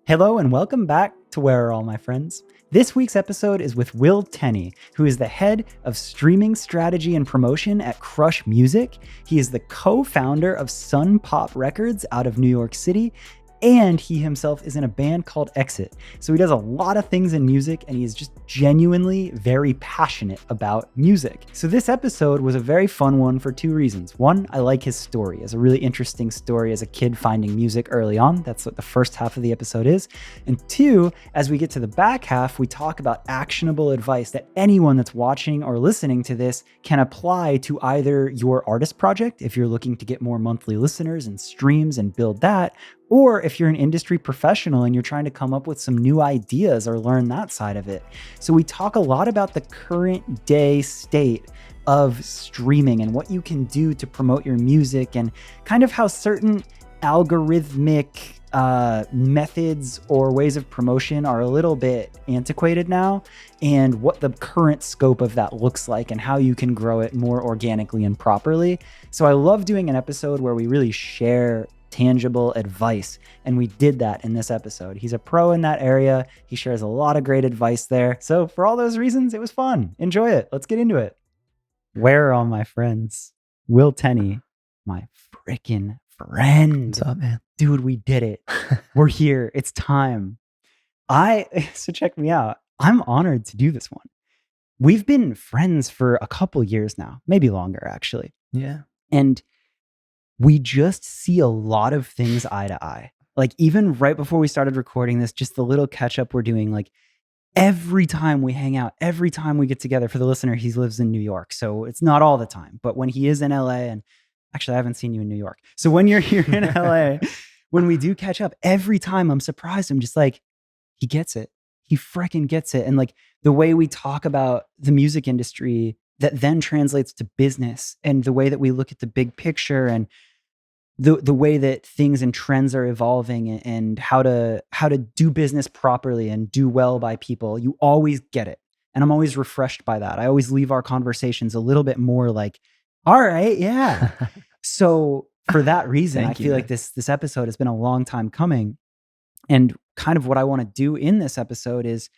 Hello and welcome back to Where Are All My Friends? This week's episode is with Will Tenney, who is the head of streaming strategy and promotion at Crush Music. He is the co-founder of Sun Pop Records out of New York City, and he himself is in a band called Exit. So he does a lot of things in music, and he is just genuinely very passionate about music. So this episode was a very fun one for two reasons. One, I like his story. It's a really interesting story as a kid finding music early on. That's what the first half of the episode is. And two, as we get to the back half, we talk about actionable advice that anyone that's watching or listening to this can apply to either your artist project, if you're looking to get more monthly listeners and streams and build that, or if you're an industry professional and you're trying to come up with some new ideas or learn that side of it. So we talk a lot about the current day state of streaming and what you can do to promote your music and kind of how certain algorithmic methods or ways of promotion are a little bit antiquated now, and what the current scope of that looks like and how you can grow it more organically and properly. So I love doing an episode where we really share tangible advice, and we did that in this episode. He's a pro in that area. He shares a lot of great advice there. So for all those reasons, it was fun. Enjoy it. Let's get into it. Where are all my friends? Will Tenney, my freaking friend. What's up, man? Dude, we did it. We're here. It's time. So check me out. I'm honored to do this one. We've been friends for a couple years now, maybe longer actually. Yeah. And we just see a lot of things eye to eye. Like even right before we started recording this, just the little catch up we're doing, like every time we hang out, every time we get together, for the listener, he lives in New York. So it's not all the time, but when he is in LA, and actually I haven't seen you in New York. So when you're here in LA, when we do catch up, every time I'm surprised. I'm just like, he gets it. He freaking gets it. And like the way we talk about the music industry that then translates to business, and the way that we look at the big picture, and the way that things and trends are evolving, and how to do business properly and do well by people, you always get it. And I'm always refreshed by that. I always leave our conversations a little bit more like, all right, yeah. So for that reason, I feel like this episode has been a long time coming. And kind of what I want to do in this episode is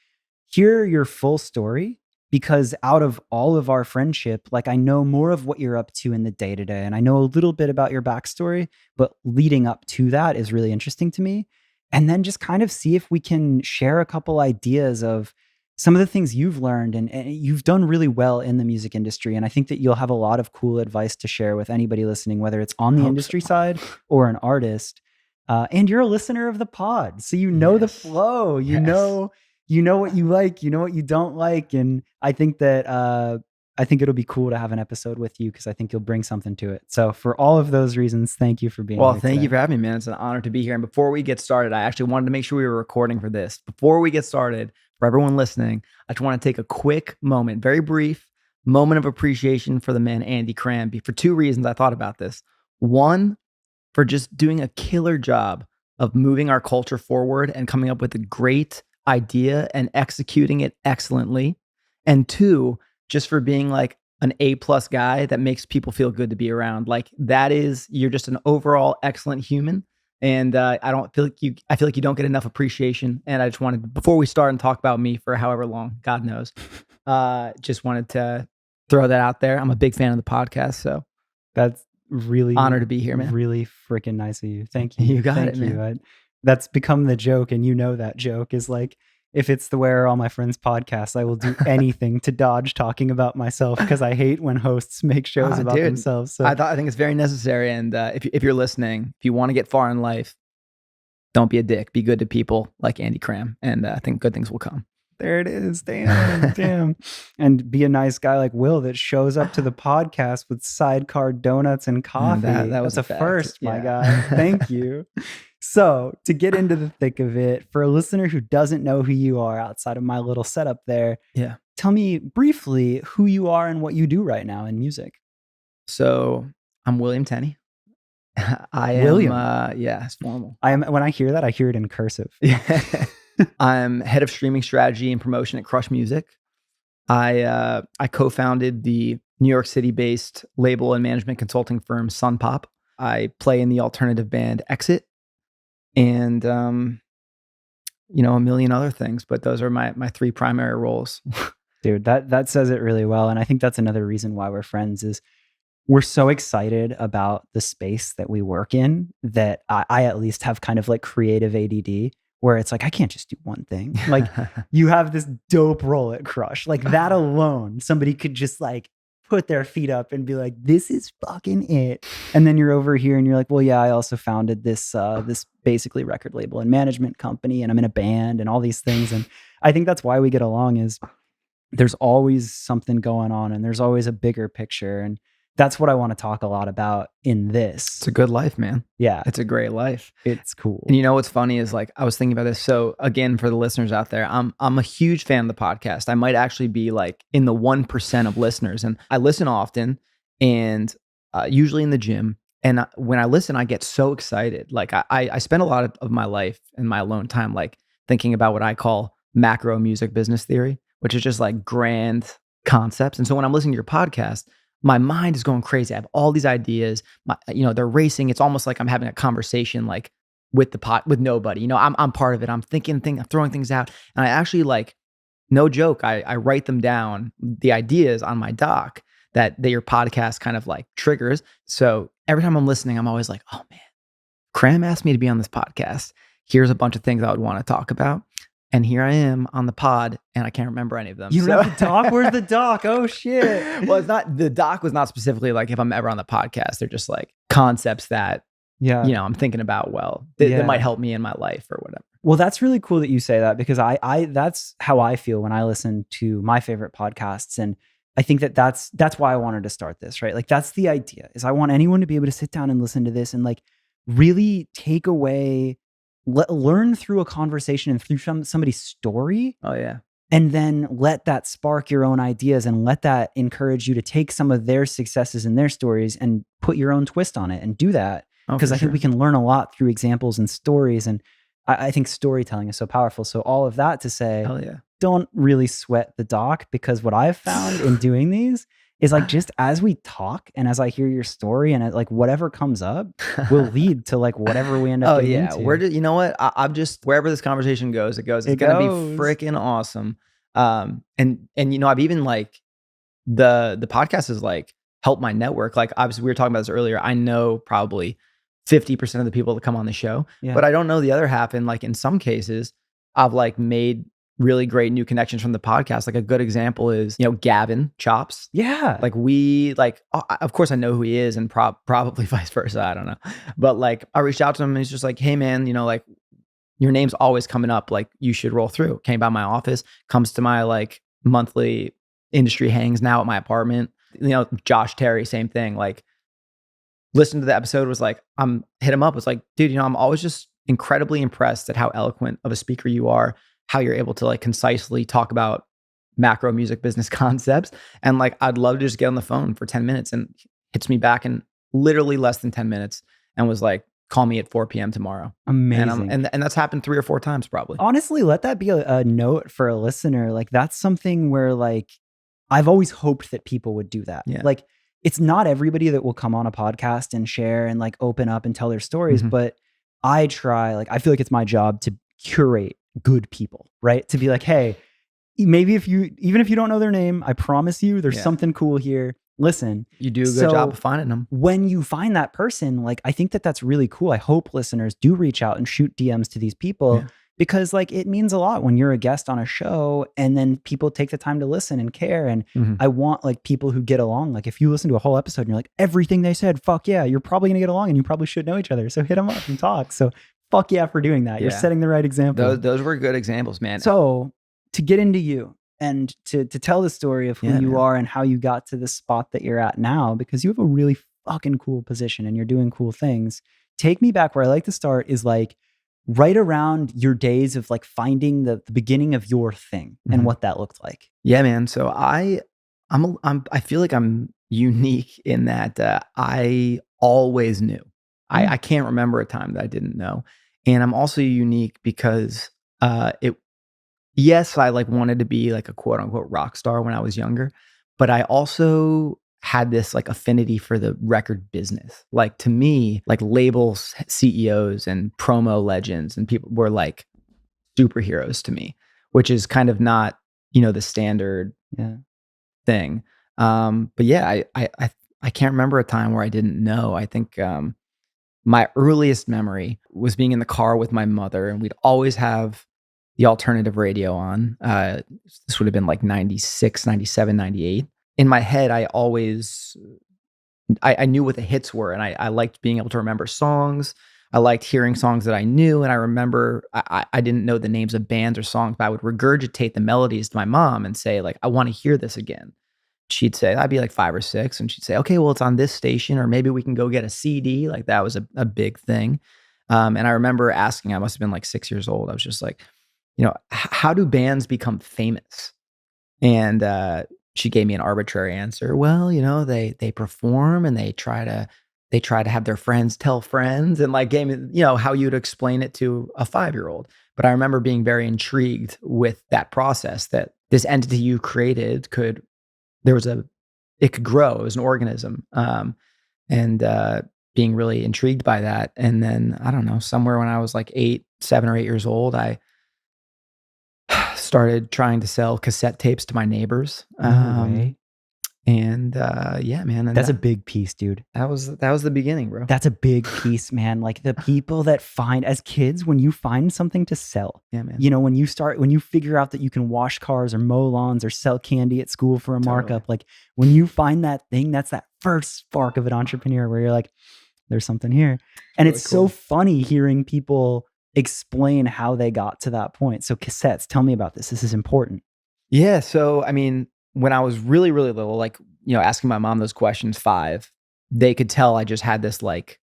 hear your full story, because out of all of our friendship, like I know more of what you're up to in the day to day, and I know a little bit about your backstory, but leading up to that is really interesting to me. And then just kind of see if we can share a couple ideas of some of the things you've learned, and you've done really well in the music industry. And I think that you'll have a lot of cool advice to share with anybody listening, whether it's on the industry side or an artist. And you're a listener of the pod, so you know the flow, you know what you like, you know what you don't like. And I think that I think it'll be cool to have an episode with you, because I think you'll bring something to it. So for all of those reasons, thank you for being here. Well, thank you for having me, man. It's an honor to be here. And before we get started, I actually wanted to make sure we were recording for this. Before we get started, for everyone listening, I just want to take a quick moment, very brief moment of appreciation for the man, Andy Cram, for two reasons I thought about this. One, for just doing a killer job of moving our culture forward and coming up with a great idea and executing it excellently. And two, just for being like an A+ guy that makes people feel good to be around. Like you're just an overall excellent human. And I feel like you don't get enough appreciation. And I just wanted, before we start and talk about me for however long, God knows, just wanted to throw that out there. I'm a big fan of the podcast. So that's really honor to be here, man. Really freaking nice of you. Thank you. You got it, man. That's become the joke, and you know that joke is like, if it's the Where Are All My Friends podcast, I will do anything to dodge talking about myself, because I hate when hosts make shows about themselves. So I think it's very necessary. And if you're listening, if you want to get far in life, don't be a dick. Be good to people like Andy Cram, and I think good things will come. There it is. Damn. And be a nice guy like Will that shows up to the podcast with sidecar donuts and coffee. That was a first, my guy. Thank you. So to get into the thick of it, for a listener who doesn't know who you are outside of my little setup there, tell me briefly who you are and what you do right now in music. So I'm William Tenney. William. It's formal. When I hear that, I hear it in cursive. I'm head of streaming strategy and promotion at Crush Music. I co-founded the New York City-based label and management consulting firm Sun Pop. I play in the alternative band Exit. And a million other things, but those are my three primary roles. Dude, that says it really well. And I think that's another reason why we're friends is we're so excited about the space that we work in that I at least have kind of like creative ADD where it's like, I can't just do one thing. Like you have this dope role at Crush. Like that alone, somebody could just like put their feet up and be like, this is fucking it. And then you're over here and you're like, well, yeah, I also founded this this basically record label and management company, and I'm in a band and all these things. And I think that's why we get along is there's always something going on and there's always a bigger picture. And that's what I want to talk a lot about in this. It's a good life, man. Yeah, It's a great life. it's cool. And you know what's funny is like I was thinking about this. So again, for the listeners out there, I'm a huge fan of the podcast. I might actually be like in the 1% of listeners, and I listen often, and usually in the gym. And when I listen, I get so excited. Like I spend a lot of my life in my alone time, like thinking about what I call macro music business theory, which is just like grand concepts. And so when I'm listening to your podcast, my mind is going crazy. I have all these ideas. They're racing. It's almost like I'm having a conversation like with with nobody. I'm part of it. I'm I'm throwing things out. And I actually like, no joke, I write them down, the ideas on my doc that your podcast kind of like triggers. So every time I'm listening, I'm always like, oh man, Cram asked me to be on this podcast. Here's a bunch of things I would want to talk about. And here I am on the pod, and I can't remember any of them. You don't have the doc? Where's the doc? Oh shit. Well, the doc was not specifically like if I'm ever on the podcast. They're just like concepts that I'm thinking about. That might help me in my life or whatever. Well, that's really cool that you say that because I that's how I feel when I listen to my favorite podcasts. And I think that's why I wanted to start this, right? Like that's the idea is I want anyone to be able to sit down and listen to this and like really take away, learn through a conversation and through somebody's story. Oh yeah. And then let that spark your own ideas and let that encourage you to take some of their successes and their stories and put your own twist on it and do that. Because I think we can learn a lot through examples and stories. And I think storytelling is so powerful. So all of that to say, hell yeah, don't really sweat the doc, because what I've found in doing these is like just as we talk and as I hear your story and like whatever comes up will lead to like whatever we end up getting into. You know what? I'm just wherever this conversation goes, it goes. It's gonna be freaking awesome. And I've even like the podcast has like helped my network. Like obviously we were talking about this earlier. I know probably 50% of the people that come on the show, but I don't know the other half. And like in some cases, I've like made really great new connections from the podcast. Like a good example is, Gavin Chops. Yeah. Like of course I know who he is and probably vice versa. I don't know. But like I reached out to him and he's just like, hey man, like your name's always coming up. Like you should roll through. Came by my office, comes to my like monthly industry hangs now at my apartment. Josh Terry, same thing. Like listened to the episode, was like, hit him up. Was like, dude, I'm always just incredibly impressed at how eloquent of a speaker you are, how you're able to like concisely talk about macro music business concepts. And like, I'd love to just get on the phone for 10 minutes, and hits me back in literally less than 10 minutes and was like, call me at 4 p.m. tomorrow. Amazing. And that's happened 3 or 4 times probably. Honestly, let that be a note for a listener. Like that's something where like, I've always hoped that people would do that. Yeah. Like it's not everybody that will come on a podcast and share and like open up and tell their stories, but I try, like, I feel like it's my job to curate good people, right? To be like, hey, maybe even if you don't know their name, I promise you there's something cool here. Listen. You do a good job of finding them. When you find that person, like, I think that's really cool. I hope listeners do reach out and shoot DMs to these people because like it means a lot when you're a guest on a show and then people take the time to listen and care. And I want like people who get along. Like if you listen to a whole episode and you're like, everything they said, fuck yeah, you're probably gonna get along and you probably should know each other. So hit them up and talk. So fuck yeah for doing that. You're setting the right example. Those were good examples, man. So to get into you and to tell the story of who you are and how you got to the spot that you're at now, because you have a really fucking cool position and you're doing cool things. Take me back. Where I like to start is like right around your days of like finding the beginning of your thing and what that looked like. Yeah, man. So I feel like I'm unique in that I always knew. I can't remember a time that I didn't know. And I'm also unique because yes, I like wanted to be like a quote unquote rock star when I was younger, but I also had this like affinity for the record business. Like to me, like labels, CEOs and promo legends and people were like superheroes to me, which is kind of not, the standard Yeah. thing. But yeah, I can't remember a time where I didn't know. I think my earliest memory was being in the car with my mother, and we'd always have the alternative radio on. This would have been like 96, 97, 98. In my head, I knew what the hits were, and I liked being able to remember songs. I liked hearing songs that I knew, and I remember I didn't know the names of bands or songs, but I would regurgitate the melodies to my mom and say, like, I want to hear this again. She'd say, I'd be like 5 or 6, and she'd say, okay, well, it's on this station, or maybe we can go get a CD. Like, that was a big thing. And I remember asking, I must have been like 6 years old. I was just like, how do bands become famous? And she gave me an arbitrary answer. Well, they perform and they try to have their friends tell friends, and like gave me, how you'd explain it to a 5-year-old. But I remember being very intrigued with that process, that this entity you created it could grow as an organism. And being really intrigued by that. And then, I don't know, somewhere when I was like 7 or 8 years old, I started trying to sell cassette tapes to my neighbors. No way. And yeah, man. And That's a big piece, dude. that was the beginning, bro. That's a big piece, man. Like the people that as kids, when you find something to sell, Yeah, man. when you figure out that you can wash cars or mow lawns or sell candy at school for a markup, like when you find that thing, that's that first spark of an entrepreneur where you're like, there's something here. And Really it's cool. so funny hearing people explain how they got to that point. So cassettes, tell me about this. This is important. Yeah. So, I mean, when I was really, really little, like, asking my mom those questions, 5, they could tell I just had this like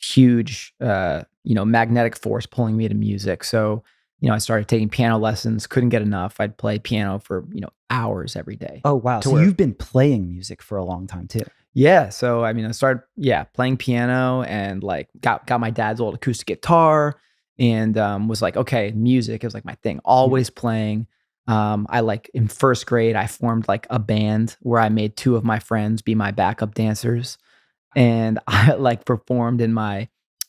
huge, magnetic force pulling me to music. So, I started taking piano lessons, couldn't get enough. I'd play piano for, hours every day. Oh, wow. So you've been playing music for a long time too. Yeah. So, I mean, I started, playing piano, and like got my dad's old acoustic guitar, and was like, okay, music is like my thing, always playing. I like in first grade, I formed like a band where I made 2 of my friends be my backup dancers. And I like performed in my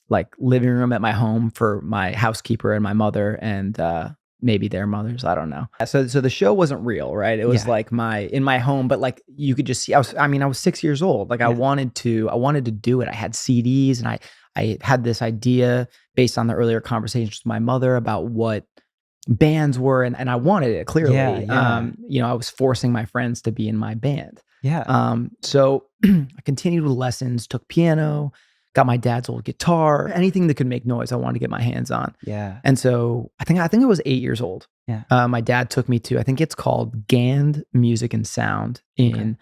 like living room at my home for my housekeeper and my mother, and maybe their mothers. I don't know. So the show wasn't real, right? It was like in my home, but like you could just see, I was 6 years old. Like I wanted to do it. I had CDs, and I had this idea based on the earlier conversations with my mother about what bands were, and I wanted it clearly. I was forcing my friends to be in my band. So I continued with lessons, took piano, got my dad's old guitar, anything that could make noise I wanted to get my hands on. And so I think I was 8 years old. My dad took me to, I think it's called Gand Music and Sound in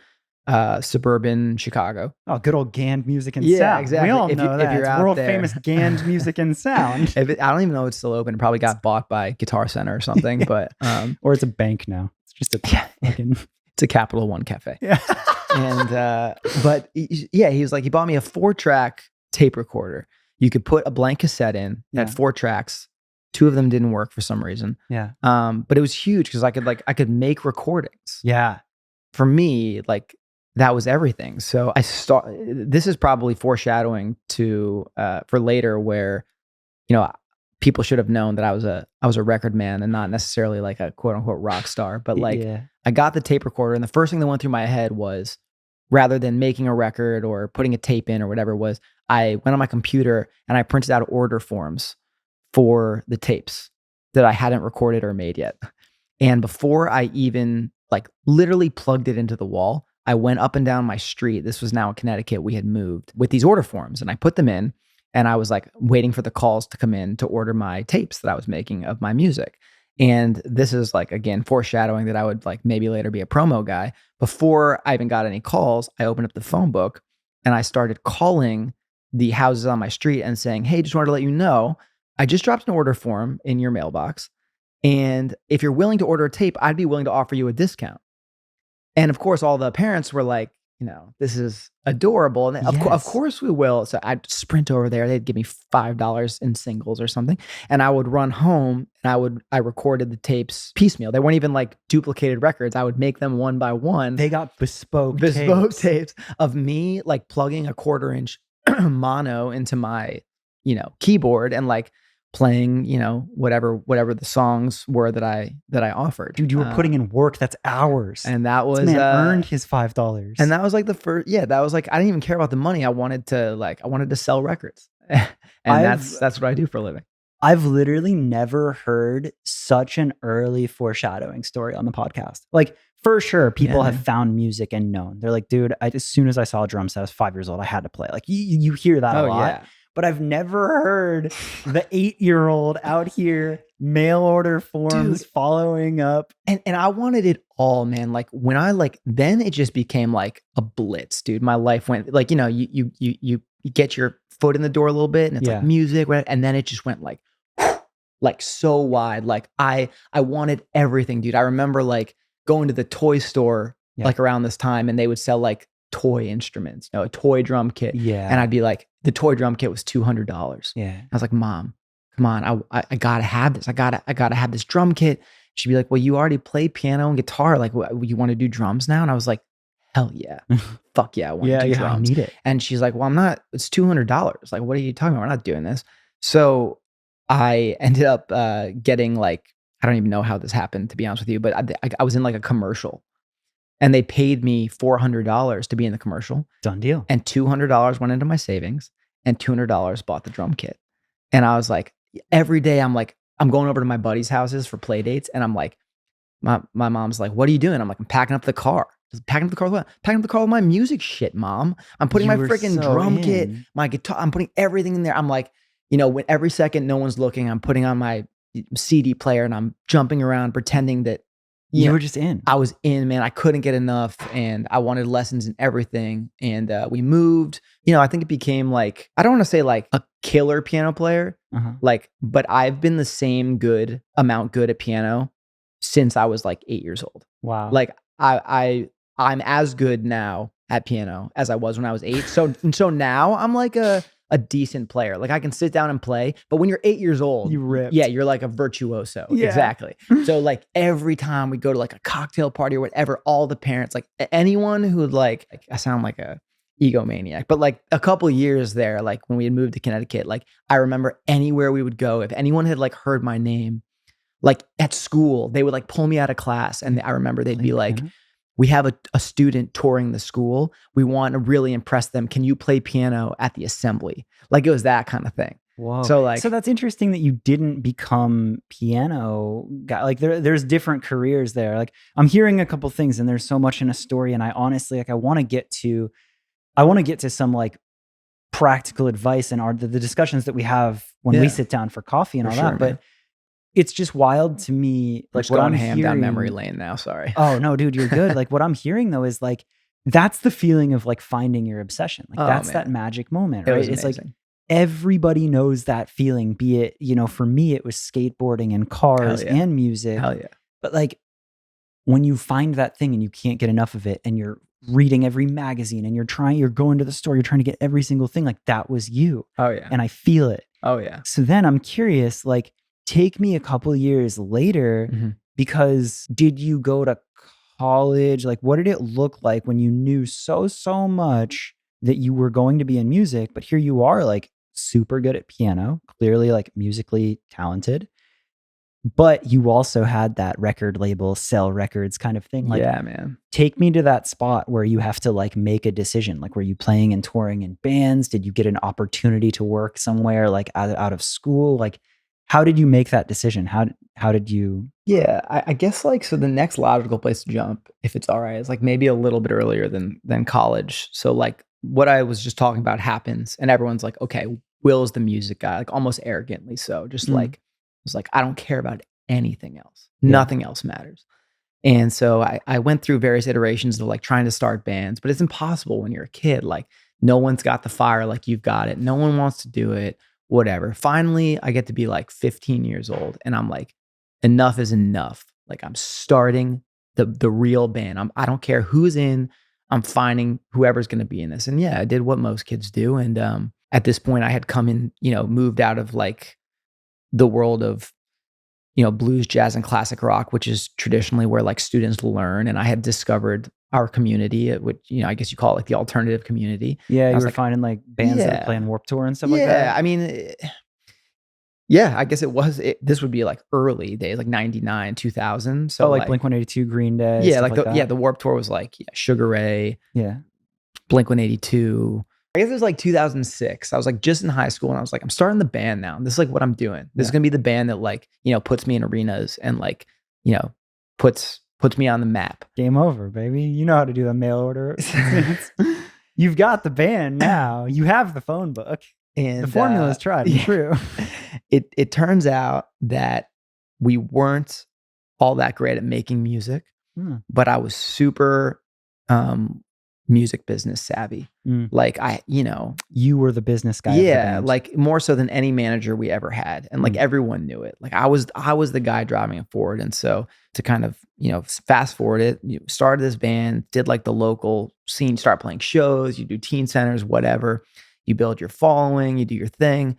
suburban Chicago. Oh, good old Gand Music and Yeah, Sound. exactly. We all If know that. you're It's out world there. famous Gand Music and Sound. I don't even know it's still open. It probably got bought by Guitar Center or something, but or it's a bank now. It's just a fucking it's a Capital One cafe. Yeah. And but he was like, he bought me a 4-track tape recorder. You could put a blank cassette in, had 4 tracks. 2 of them didn't work for some reason. But it was huge because I could make recordings. For me, like that was everything. So this is probably foreshadowing to for later, where people should have known that I was a record man and not necessarily like a quote unquote rock star. But like I got the tape recorder, and the first thing that went through my head was, rather than making a record or putting a tape in or whatever it was, I went on my computer and I printed out order forms for the tapes that I hadn't recorded or made yet. And before I even like literally plugged it into the wall, I went up and down my street. This was now in Connecticut. We had moved with these order forms, and I put them in, and I was like waiting for the calls to come in to order my tapes that I was making of my music. And this is like, again, foreshadowing that I would like maybe later be a promo guy. Before I even got any calls, I opened up the phone book and I started calling the houses on my street and saying, hey, just wanted to let you know, I just dropped an order form in your mailbox. And if you're willing to order a tape, I'd be willing to offer you a discount. And of course, all the parents were like, this is adorable. And of course we will. So I'd sprint over there. They'd give me $5 in singles or something. And I would run home, and I recorded the tapes piecemeal. They weren't even like duplicated records. I would make them one by one. They got bespoke tapes of me like plugging a 1/4 inch mono into my, keyboard, and like playing, whatever the songs were that I offered. Dude, you were putting in work. That's hours. And that was, this man earned his $5. and that was like the first, that was like, I didn't even care about the money. I wanted to sell records. And that's what I do for a living. I've literally never heard such an early foreshadowing story on the podcast. Like, for sure, people have found music and known. They're like, dude, as soon as I saw a drum set, I was 5 years old. I had to play. Like, you hear that a lot. Yeah. But I've never heard the 8-year-old out here, mail order forms, following up. And I wanted it all, man. Like when then it just became like a blitz, dude. My life went like, you get your foot in the door a little bit and it's like music, right? And then it just went like so wide. Like I wanted everything, dude. I remember like going to the toy store like around this time, and they would sell like toy instruments, a toy drum kit. Yeah. And I'd be like, the toy drum kit was $200. Yeah. I was like, Mom, come on, I gotta have this. I gotta have this drum kit. She'd be like, well, you already play piano and guitar. Like, you want to do drums now? And I was like, hell yeah. Fuck yeah, I want to do drums. I need it. And she's like, well, it's $200. Like, what are you talking about? We're not doing this. So I ended up getting like, I don't even know how this happened, to be honest with you, but I was in like a commercial, and they paid me $400 to be in the commercial. Done deal. And $200 went into my savings, and $200 bought the drum kit. And I was like, every day I'm going over to my buddies' houses for play dates, and I'm like, my mom's like, what are you doing? I'm like, I'm packing up the car. Packing up the car with what? Packing up the car with my music shit, Mom. I'm putting my freaking drum kit, my guitar, I'm putting everything in there. I'm like, when every second no one's looking, I'm putting on my CD player and I'm jumping around pretending that you were just in. I was in, man. I couldn't get enough, and I wanted lessons and everything. And we moved. I think it became like, I don't want to say like a killer piano player, but I've been the same good at piano since I was like 8 years old. Wow. Like I'm as good now at piano as I was when I was 8. So now I'm like a decent player. Like I can sit down and play, but when you're 8 years old, you ripped. Yeah, you're like a virtuoso. Yeah. Exactly. So like every time we go to like a cocktail party or whatever, all the parents, like anyone who like I sound like a egomaniac, but like a couple years there, like when we had moved to Connecticut, like I remember anywhere we would go, if anyone had like heard my name, like at school, they would like pull me out of class, and I remember they'd be like, we have a student touring the school. We want to really impress them. Can you play piano at the assembly? Like it was that kind of thing. Whoa. So that's interesting that you didn't become piano guy. Like there's different careers there. Like I'm hearing a couple things, and there's so much in a story. And I honestly, like, I want to get to some like practical advice and the discussions that we have when we sit down for coffee and all that. But it's just wild to me, like what I'm hearing down memory lane now. Sorry. Oh no, dude, you're good. Like what I'm hearing though is like, that's the feeling of like finding your obsession. Like that's that magic moment, right? It's like everybody knows that feeling, be it, for me, it was skateboarding and cars and music. Hell yeah. But like when you find that thing and you can't get enough of it, and you're reading every magazine and you're going to the store, you're trying to get every single thing, like that was you. Oh yeah. And I feel it. Oh yeah. So then I'm curious, like, take me a couple years later, because did you go to college? Like, what did it look like when you knew so much that you were going to be in music, but here you are like super good at piano, clearly like musically talented, but you also had that record label, sell records kind of thing. Like, yeah, man. Take me to that spot where you have to like make a decision. Like, were you playing and touring in bands? Did you get an opportunity to work somewhere like out of school? Like, how did you make that decision? How did you? Yeah, I guess like, so the next logical place to jump, if it's all right, is like maybe a little bit earlier than college. So like what I was just talking about happens, and everyone's like, okay, Will's the music guy, like almost arrogantly so. Just like, it's like, I don't care about anything else. Yeah. Nothing else matters. And so I went through various iterations of like trying to start bands, but it's impossible when you're a kid. Like no one's got the fire like you've got it. No one wants to do it. Whatever. Finally, I get to be like 15 years old, and I'm like, enough is enough. Like I'm starting the real band. I don't care who's in. I'm finding whoever's going to be in this. And yeah, I did what most kids do. And at this point, I had come in, moved out of like the world of blues, jazz, and classic rock, which is traditionally where like students learn. And I had discovered our community, which, I guess you call it like the alternative community. Yeah, you were like, finding like bands that play on Warped Tour and stuff like that. Yeah, I mean, Yeah, I guess it was. This would be like early days, like 99, 2000. So Oh, like like, Blink-182, Green Day, yeah, stuff like like that? the Warped Tour was like Sugar Ray, Yeah. Blink-182. I guess it was like 2006. I was like just in high school and I was like, I'm starting the band now. This is like what I'm doing. This is Yeah. gonna be the band that like, puts me in arenas and like, puts me on the map. Game over, baby. You know how to do the mail order. You've got the band now. You have the phone book. And The formula is tried and true. It turns out that we weren't all that great at making music, but I was super music business savvy. Like you were the business guy. Of the band. like more so than any manager we ever had, and like everyone knew it. Like I was the guy driving it forward, and so to kind of fast forward it, you started this band, did like the local scene, start playing shows, you do teen centers, whatever. You build your following, you do your thing.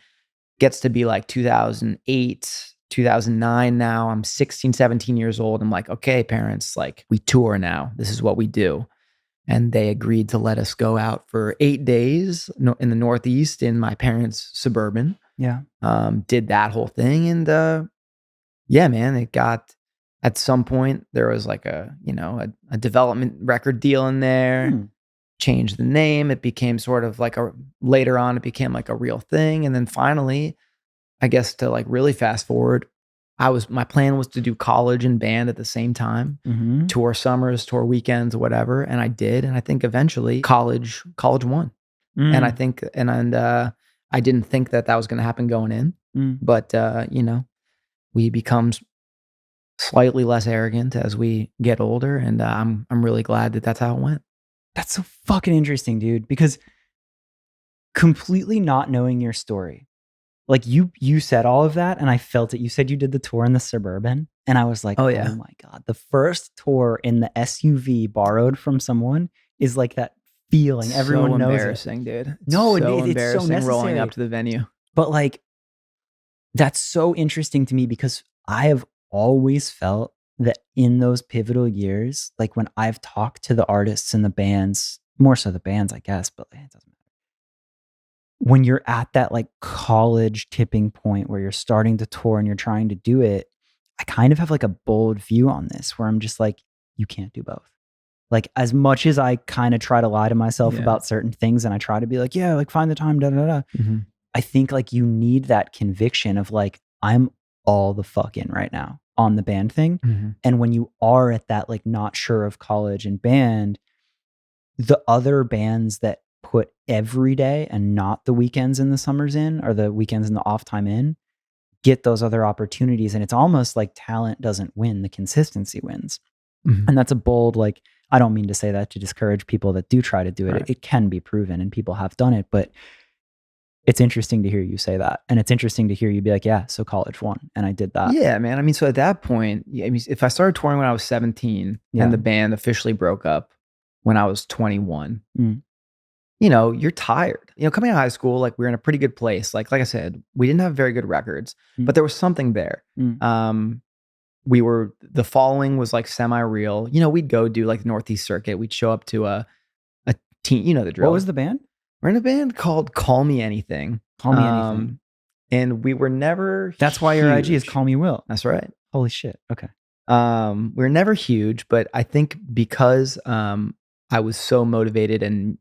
Gets to be like 2008, 2009 now. I'm 16, 17 years old. I'm like, okay, parents, like we tour now. This is what we do. And they agreed to let us go out for 8 days in the Northeast in my parents' Suburban. Yeah. Did that whole thing. And yeah, man, it got, at some point, there was like a development record deal in there. Changed the name. It became sort of like later on, it became like a real thing. And then finally, I guess to like really fast forward, my plan was to do college and band at the same time, tour summers, tour weekends, whatever. And I did. And I think eventually college won. And I think, and I didn't think that was going to happen going in, but we become slightly less arrogant as we get older. And I'm really glad that that's how it went. That's so fucking interesting, dude, because completely not knowing your story, like you said all of that and I felt it. You said you did the tour in the Suburban and I was like, oh my God, the first tour in the SUV borrowed from someone is like that feeling. Everyone knows embarrassing, dude. No, so it's embarrassing so necessary. Rolling up to the venue. But like, that's so interesting to me because I have always felt that in those pivotal years, like when I've talked to the artists and the bands, more so the bands, I guess, but it doesn't matter. When you're at that like college tipping point where you're starting to tour and you're trying to do it, I kind of have like a bold view on this where I'm just like, you can't do both. Like as much as I kind of try to lie to myself about certain things and I try to be like, yeah, like find the time, I think like you need that conviction of like, I'm all the fuck in right now on the band thing. And when you are at that like not sure of college and band, the other bands that put every day and not the weekends and the summers in, or the weekends and the off time in, get those other opportunities. And it's almost like talent doesn't win, the consistency wins. And that's a bold, like, I don't mean to say that to discourage people that do try to do it. It can be proven and people have done it, but it's interesting to hear you say that. And it's interesting to hear you be like, yeah, so college won. And I did that. Yeah, man. I mean, so at that point, I mean, if I started touring when I was 17 and the band officially broke up when I was 21, you're tired. Coming out of high school, like we were in a pretty good place. Like I said, we didn't have very good records, but there was something there. The following was like semi-real. We'd go do like the Northeast circuit. We'd show up to a team, the drill. What was the band? We're in a band called Call Me Anything. Call Me Anything. And we were never That's why your IG is Call Me Will. That's right. Holy shit. Okay. We were never huge, but I think because I was so motivated and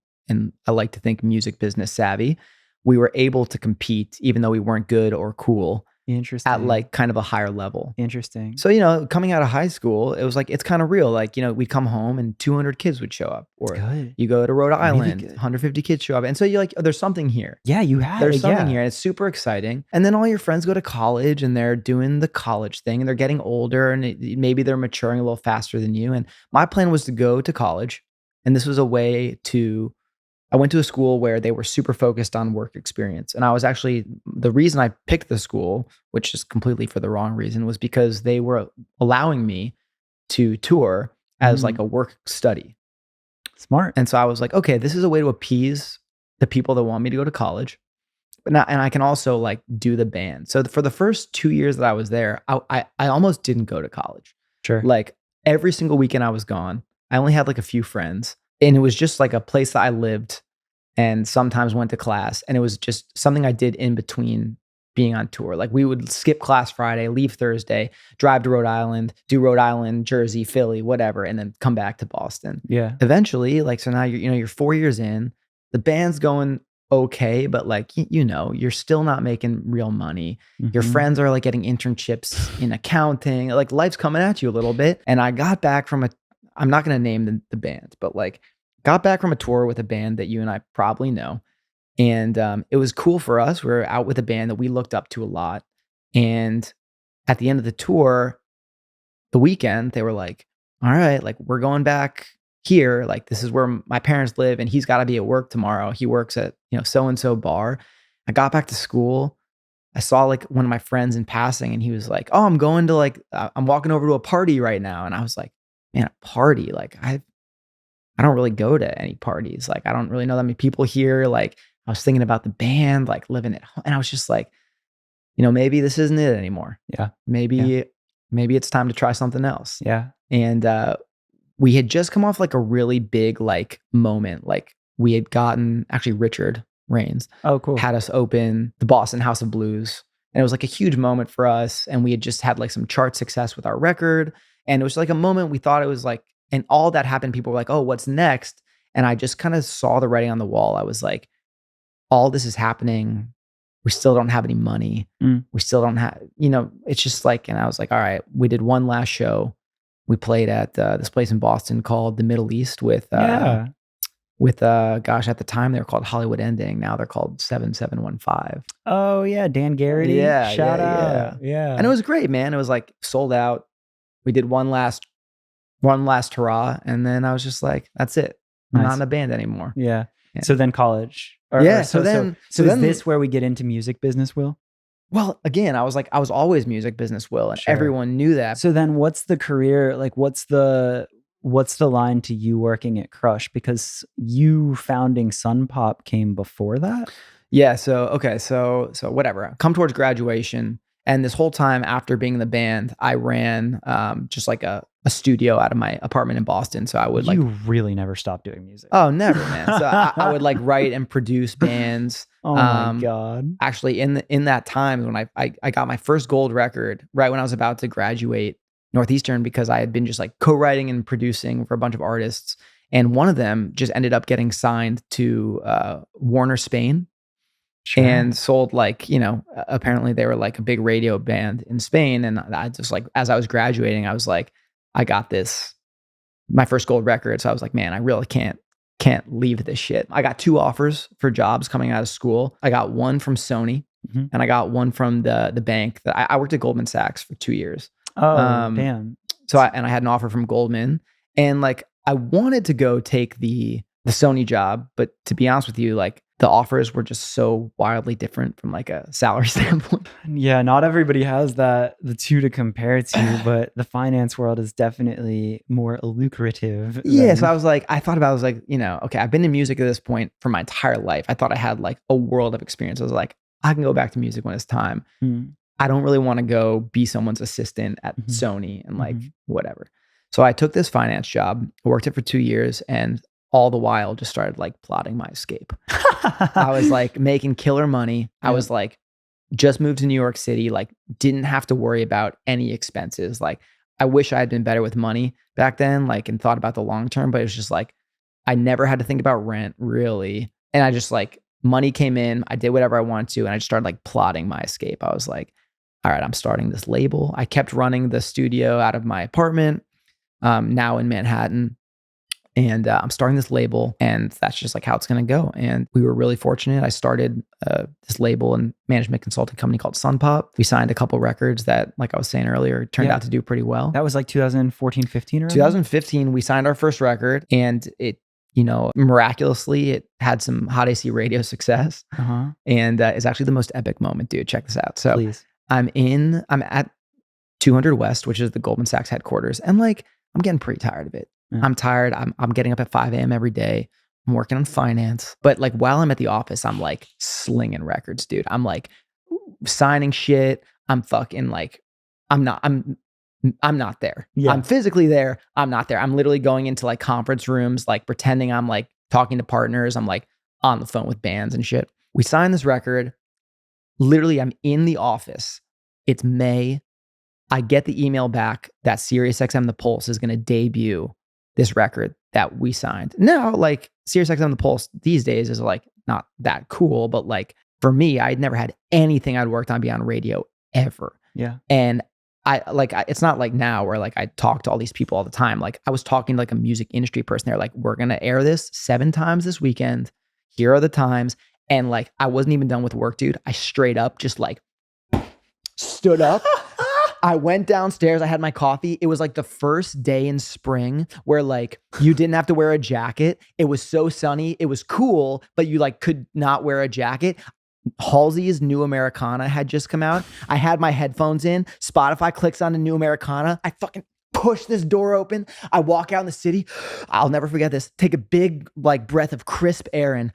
I like to think music business savvy, we were able to compete even though we weren't good or cool. Interesting. At like kind of a higher level. Interesting. So, coming out of high school, it was like, it's kind of real. Like, we'd come home and 200 kids would show up. Or you go to Rhode Island, 150 kids show up. And so you're like, oh, there's something here. Yeah, there's something here. And it's super exciting. And then all your friends go to college and they're doing the college thing and they're getting older and maybe they're maturing a little faster than you. And my plan was to go to college. And this was a way I went to a school where they were super focused on work experience. And I was actually, the reason I picked the school, which is completely for the wrong reason, was because they were allowing me to tour as like a work study. Smart. And so I was like, okay, this is a way to appease the people that want me to go to college. And I can also like do the band. So for the first 2 years that I was there, I almost didn't go to college. Sure. Like every single weekend I was gone. I only had like a few friends. And it was just like a place that I lived and sometimes went to class. And it was just something I did in between being on tour. Like we would skip class Friday, leave Thursday, drive to Rhode Island, do Rhode Island, Jersey, Philly, whatever, and then come back to Boston. Yeah. Eventually, like, so now you're 4 years in, the band's going okay, but like, you're still not making real money. Your Mhm. friends are like getting internships in accounting, like life's coming at you a little bit. And I got back from I'm not going to name the band, but like got back from a tour with a band that you and I probably know. And it was cool for us. We were out with a band that we looked up to a lot. And at the end of the tour, the weekend, they were like, all right, like we're going back here. Like this is where my parents live and he's got to be at work tomorrow. He works at, so-and-so bar. I got back to school. I saw like one of my friends in passing and he was like, oh, I'm going to I'm walking over to a party right now. And I was like, man, a party? Like I don't really go to any parties. Like I don't really know that many people here. Like I was thinking about the band, like living at home. And I was just like, maybe this isn't it anymore. Yeah. Maybe it's time to try something else. Yeah. And we had just come off like a really big like moment. Like we had gotten actually Richard Rains Oh, cool. had us open the Boston House of Blues. And it was like a huge moment for us. And we had just had like some chart success with our record. And it was like a moment we thought it was like, and all that happened, people were like, oh, what's next? And I just kind of saw the writing on the wall. I was like, all this is happening. We still don't have any money. We still don't have, it's just like, and I was like, all right, we did one last show. We played at this place in Boston called the Middle East with, gosh, at the time they were called Hollywood Ending. Now they're called 7715. Oh yeah. Dan Garrity. Yeah. Shout out. Yeah. And it was great, man. It was like sold out. We did one last hurrah. And then I was just like, that's it. I'm not in a band anymore. Yeah. Yeah. So then college. So then is this where we get into music business, Will? Well, again, I was always music business, Will, and Sure. everyone knew that. So then what's the career, like what's the line to you working at Crush? Because you founding Sun Pop came before that? Yeah. So, okay. So whatever. Come towards graduation. And this whole time after being in the band, I ran just like a studio out of my apartment in Boston. So I would You really never stopped doing music. Oh, never, man. So I would like write and produce bands. Oh my God. Actually, in that time when I got my first gold record, right when I was about to graduate Northeastern, because I had been just like co-writing and producing for a bunch of artists. And one of them just ended up getting signed to Warner Spain. Sure. And sold like, apparently they were like a big radio band in Spain. And I just like, as I was graduating, I was like, I got my first gold record. So I was like, man, I really can't leave this shit. I got 2 offers for jobs coming out of school. I got one from Sony and I got one from the bank that I worked at Goldman Sachs for 2 years. Oh, damn. So I had an offer from Goldman and like, I wanted to go take the Sony job, but to be honest with you, like the offers were just so wildly different from like a salary standpoint. Yeah, not everybody has the two to compare to, but the finance world is definitely more lucrative. Yeah, so I thought about it, I was like, okay, I've been in music at this point for my entire life. I thought I had like a world of experience. I was like, I can go back to music when it's time. I don't really want to go be someone's assistant at Sony and like whatever. So I took this finance job, worked it for 2 years, and all the while just started like plotting my escape. I was like making killer money. I was like, just moved to New York City, like didn't have to worry about any expenses. Like I wish I had been better with money back then, like, and thought about the long term, but it was just like, I never had to think about rent really. And I just like, money came in, I did whatever I wanted to. And I just started like plotting my escape. I was like, all right, I'm starting this label. I kept running the studio out of my apartment, now in Manhattan. And I'm starting this label, and that's just like how it's going to go. And we were really fortunate. I started this label and management consulting company called Sun Pop. We signed a couple records that, like I was saying earlier, turned out to do pretty well. That was like 2014, 15 or 2015, we signed our first record, and it, miraculously, it had some hot AC radio success. And it's actually the most epic moment, dude. Check this out. So please. I'm at 200 West, which is the Goldman Sachs headquarters. And like, I'm getting pretty tired of it. I'm tired. I'm getting up at 5 a.m. every day. I'm working on finance. But like while I'm at the office, I'm like slinging records, dude. I'm like signing shit. I'm fucking like, I'm not there. Yeah. I'm physically there. I'm not there. I'm literally going into like conference rooms, like pretending I'm like talking to partners. I'm like on the phone with bands and shit. We signed this record. literally, I'm in the office. It's May. I get the email back that SiriusXM The Pulse is going to debut this record that we signed. Now, like SiriusXM The Pulse these days is like not that cool, but like for me, I'd never had anything I'd worked on beyond radio ever. Yeah. And it's not like now where like I talk to all these people all the time. Like I was talking to like a music industry person. They're like, we're going to air this 7 times this weekend. Here are the times. And like, I wasn't even done with work, dude. I straight up just like stood up. I went downstairs. I had my coffee. It was like the first day in spring where like you didn't have to wear a jacket. It was so sunny. It was cool, but you like could not wear a jacket. Halsey's New Americana had just come out. I had my headphones in. Spotify clicks on the New Americana. I fucking push this door open. I walk out in the city. I'll never forget this. Take a big like breath of crisp air in.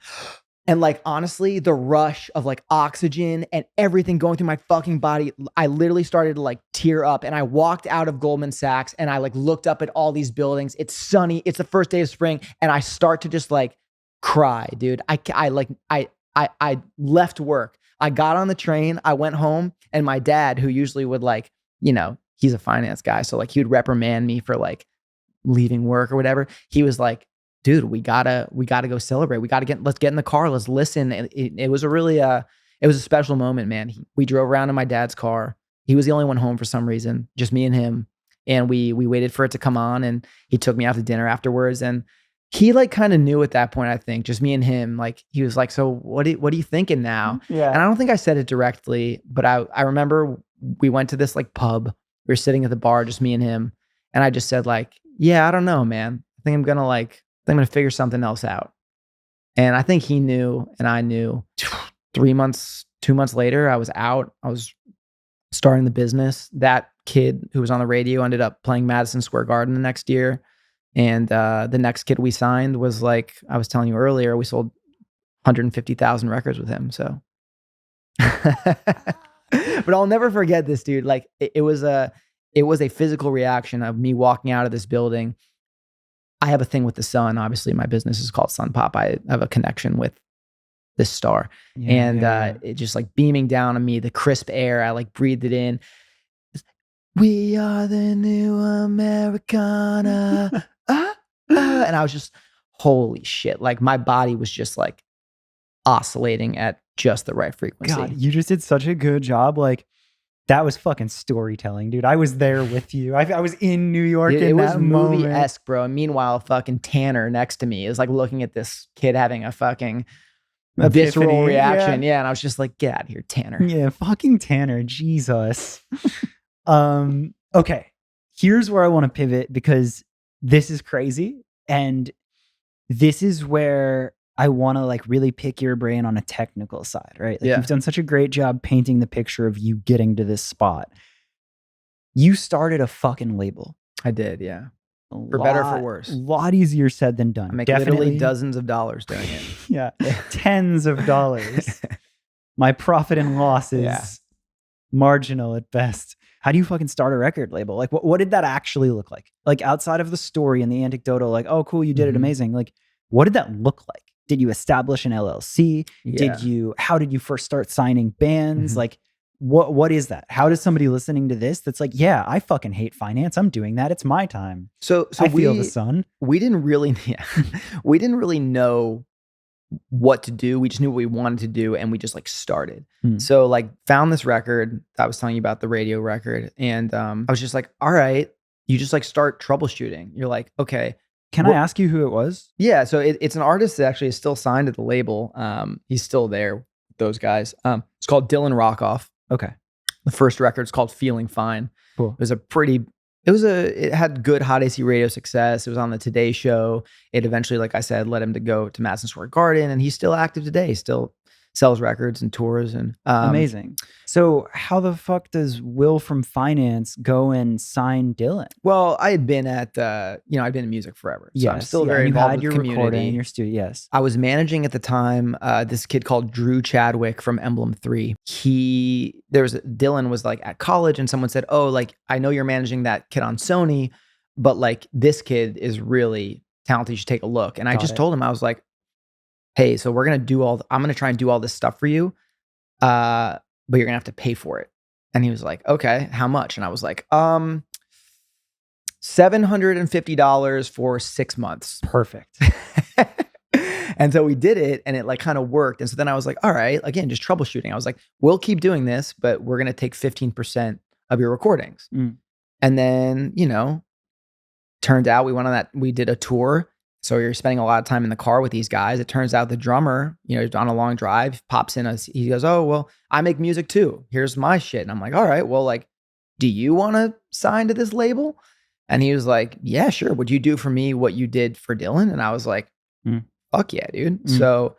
And like, honestly, the rush of like oxygen and everything going through my fucking body, I literally started to like tear up. And I walked out of Goldman Sachs and I like looked up at all these buildings. It's sunny. It's the first day of spring. And I start to just like cry, dude. I left work. I got on the train. I went home and my dad, who usually would like, you know, he's a finance guy. So like he would reprimand me for like leaving work or whatever. He was like, dude, we gotta go celebrate. Let's get in the car. Let's listen. And it was a really, it was a special moment, man. We drove around in my dad's car. He was the only one home for some reason, just me and him. And we waited for it to come on and he took me out to dinner afterwards. And he like kind of knew at that point, I think, just me and him, like he was like, so what are you thinking now? Yeah. And I don't think I said it directly, but I remember we went to this like pub. We were sitting at the bar, just me and him. And I just said like, yeah, I don't know, man. I think I'm going to figure something else out. And I think he knew and I knew. 2 months later, I was out. I was starting the business. That kid who was on the radio ended up playing Madison Square Garden the next year. And the next kid we signed was like, I was telling you earlier, we sold 150,000 records with him. So, but I'll never forget this, dude. Like it was a physical reaction of me walking out of this building. I have a thing with the sun. Obviously, my business is called Sun Pop. I have a connection with this star. It just like beaming down on me, the crisp air, I like breathed it in. We are the new Americana. And I was just, holy shit. Like my body was just like oscillating at just the right frequency. God, you just did such a good job. Like, that was fucking storytelling, dude. I was there with you. I was in New York in that was moment. movie-esque, bro. And meanwhile, fucking Tanner next to me is like looking at this kid having a fucking visceral reaction. Yeah. And I was just like, get out of here, Tanner. Yeah, fucking Tanner. Jesus. Okay. Here's where I want to pivot because this is crazy. And this is where I want to like really pick your brain on a technical side, right? Like, you've done such a great job painting the picture of you getting to this spot. You started a fucking label. I did, yeah. For better or for worse. A lot easier said than done. I make literally dozens of dollars doing it. Yeah. Tens of dollars. My profit and loss is marginal at best. How do you fucking start a record label? Like, what did that actually look like? Like, outside of the story and the anecdotal, like, oh, cool, you did it amazing. Like, what did that look like? Did you establish an LLC? Yeah. How did you first start signing bands? Like, what is that? How does somebody listening to this that's like, yeah, I fucking hate finance. I'm doing that. It's my time. So I feel the sun. We didn't really know what to do. We just knew what we wanted to do and we just like started. So like found this record that I was telling you about, the radio record. And I was just like, all right, you just like start troubleshooting. You're like, okay. Can I ask you who it was? Yeah. So it's an artist that actually is still signed to the label. He's still there, those guys. It's called Dylan Rockoff. Okay. The first record's called Feeling Fine. Cool. It had good hot AC radio success. It was on the Today Show. It eventually, like I said, led him to go to Madison Square Garden, and he's still active today. Still sells records and tours. And amazing. So how the fuck does Will from finance go and sign Dylan? Well, I had been at I'd been in music forever. So I'm still very involved with your community. Recording in your studio. Yes. I was managing at the time this kid called Drew Chadwick from Emblem 3. Dylan was like at college and someone said, "Oh, like I know you're managing that kid on Sony, but like this kid is really talented. You should take a look." And I just told him, I was like, "Hey, so I'm going to try and do all this stuff for you. but you're gonna have to pay for it. And he was like, okay, how much? And I was like, $750 for 6 months. Perfect. And so we did it, and it like kind of worked. And so then I was like, all right, again, just troubleshooting. I was like, we'll keep doing this, but we're going to take 15% of your recordings. And then, turned out we did a tour. So you're spending a lot of time in the car with these guys. It turns out the drummer, he's on a long drive, pops in, he goes, oh, well, I make music too. Here's my shit. And I'm like, all right, well, like, do you want to sign to this label? And he was like, yeah, sure. Would you do for me what you did for Dylan? And I was like, fuck yeah, dude. So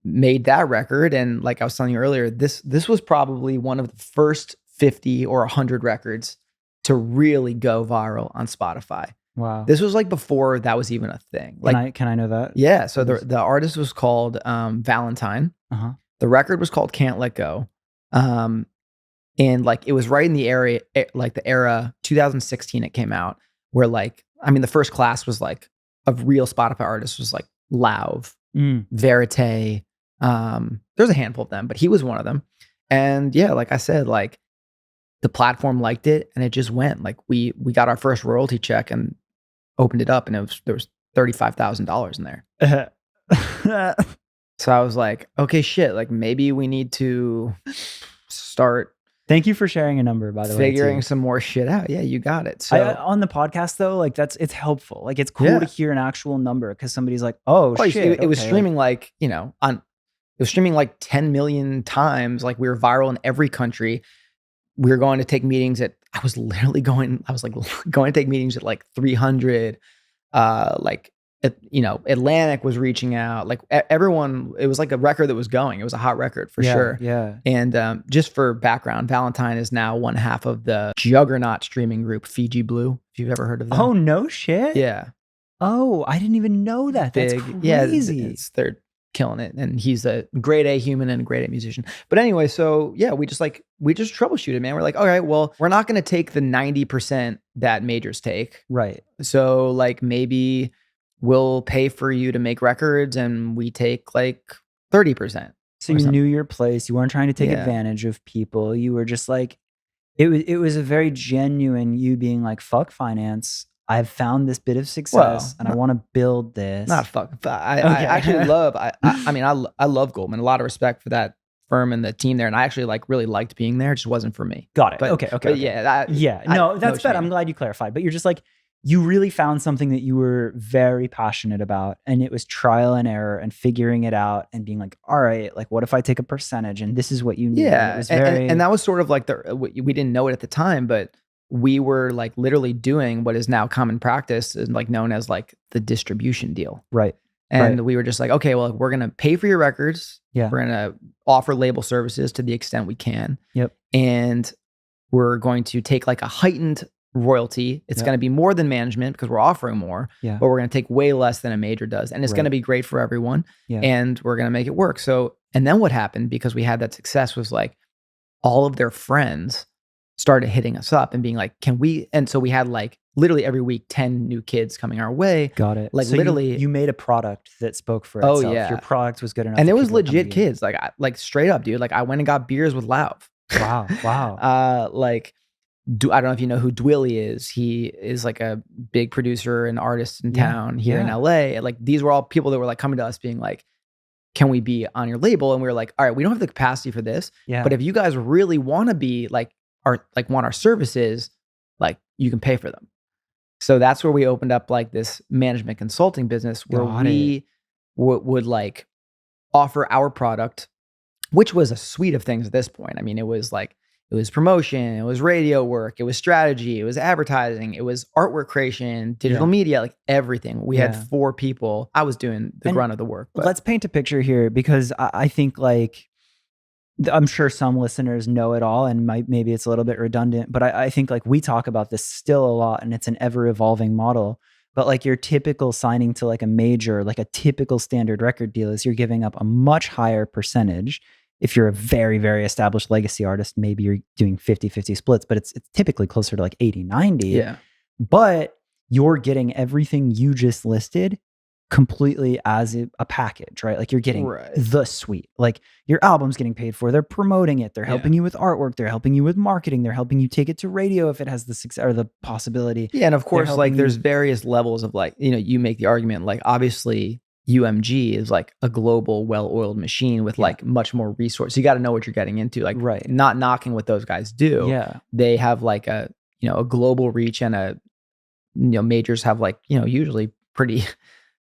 made that record. And like I was telling you earlier, this was probably one of the first 50 or 100 records to really go viral on Spotify. Wow. This was like before that was even a thing. Like, can I know that? Yeah. So the artist was called Valentine. The record was called Can't Let Go. And like it was right in the area, like the era 2016 it came out, where like, I mean, the first class was like of real Spotify artists was like Lauv, Verite. There's a handful of them, but he was one of them. And yeah, like I said, like the platform liked it and it just went. Like we got our first royalty check and opened it up, and there was $35,000 in there. So I was like, okay, shit, like maybe we need to start. Thank you for sharing a number, by the way. Figuring some more shit out. Yeah, you got it. So on the podcast though, like it's helpful. Like it's cool to hear an actual number because somebody's like, oh shit. It was streaming like, it was streaming like 10 million times. Like we were viral in every country. We were going to take meetings I was going to take meetings at like 300, Atlantic was reaching out, like everyone, it was like a record that was going. It was a hot record for sure. Yeah. And just for background, Valentine is now one half of the juggernaut streaming group Fiji Blue, if you've ever heard of them. Oh, no shit? Yeah. Oh, I didn't even know that. That's crazy. Yeah, they're killing it. And he's a grade A human and a grade A musician. But anyway, so yeah, we just troubleshooted, man. We're like, all right, well, we're not going to take the 90% that majors take. Right. So like maybe we'll pay for you to make records and we take like 30%. So you knew your place. You weren't trying to take advantage of people. You were just like, it was a very genuine you being like, fuck finance. I've found this bit of success and I want to build this. Not fuck. I actually love, I love Goldman. A lot of respect for that firm and the team there. And I actually like really liked being there. It just wasn't for me. Got it. But, Okay. But yeah. No, that's better. I'm glad you clarified. But you're just like, you really found something that you were very passionate about, and it was trial and error and figuring it out and being like, all right, like what if I take a percentage and this is what you need? Yeah. It was and that was sort of like we didn't know it at the time, but we were like literally doing what is now common practice and like known as like the distribution deal. Right. And we were just like, okay, well, we're going to pay for your records. Yeah. We're going to offer label services to the extent we can. Yep. And we're going to take like a heightened royalty. It's going to be more than management because we're offering more, but we're going to take way less than a major does. And it's going to be great for everyone. Yeah. And we're going to make it work. So, and then what happened because we had that success was like all of their friends started hitting us up and being like, can we? And so we had like literally every week, 10 new kids coming our way. Got it. Like so literally. You made a product that spoke for itself. Oh yeah. Your product was good enough. And it was legit kids. Like straight up, dude. Like I went and got beers with Lauv. Wow. I don't know if you know who Dwilly is. He is like a big producer and artist in town here in LA. Like these were all people that were like coming to us being like, can we be on your label? And we were like, all right, we don't have the capacity for this. Yeah. But if you guys really want to be want our services, like you can pay for them. So that's where we opened up like this management consulting business where we would like offer our product, which was a suite of things at this point. I mean, it was promotion, it was radio work, it was strategy, it was advertising, it was artwork creation, digital media, like everything. We had 4 people. I was doing the grunt of the work. But. Let's paint a picture here because I think like, I'm sure some listeners know it all and maybe it's a little bit redundant, but I think like we talk about this still a lot and it's an ever evolving model. But like your typical signing to like a major, like a typical standard record deal is you're giving up a much higher percentage. If you're a very, very established legacy artist, maybe you're doing 50-50 splits, but it's typically closer to like 80-90. Yeah. But you're getting everything you just listed completely as a package, right? Like you're getting Right. the suite. Like your album's getting paid for. They're promoting it. They're Yeah. helping you with artwork. They're helping you with marketing. They're helping you take it to radio if it has the success or the possibility. Yeah, and of course, like helping there's you- various levels of like, you make the argument, like obviously UMG is like a global, well-oiled machine with Yeah. like much more resources. You got to know what you're getting into. Like, Right. not knocking what those guys do. Yeah. They have like a global reach, and majors have like usually pretty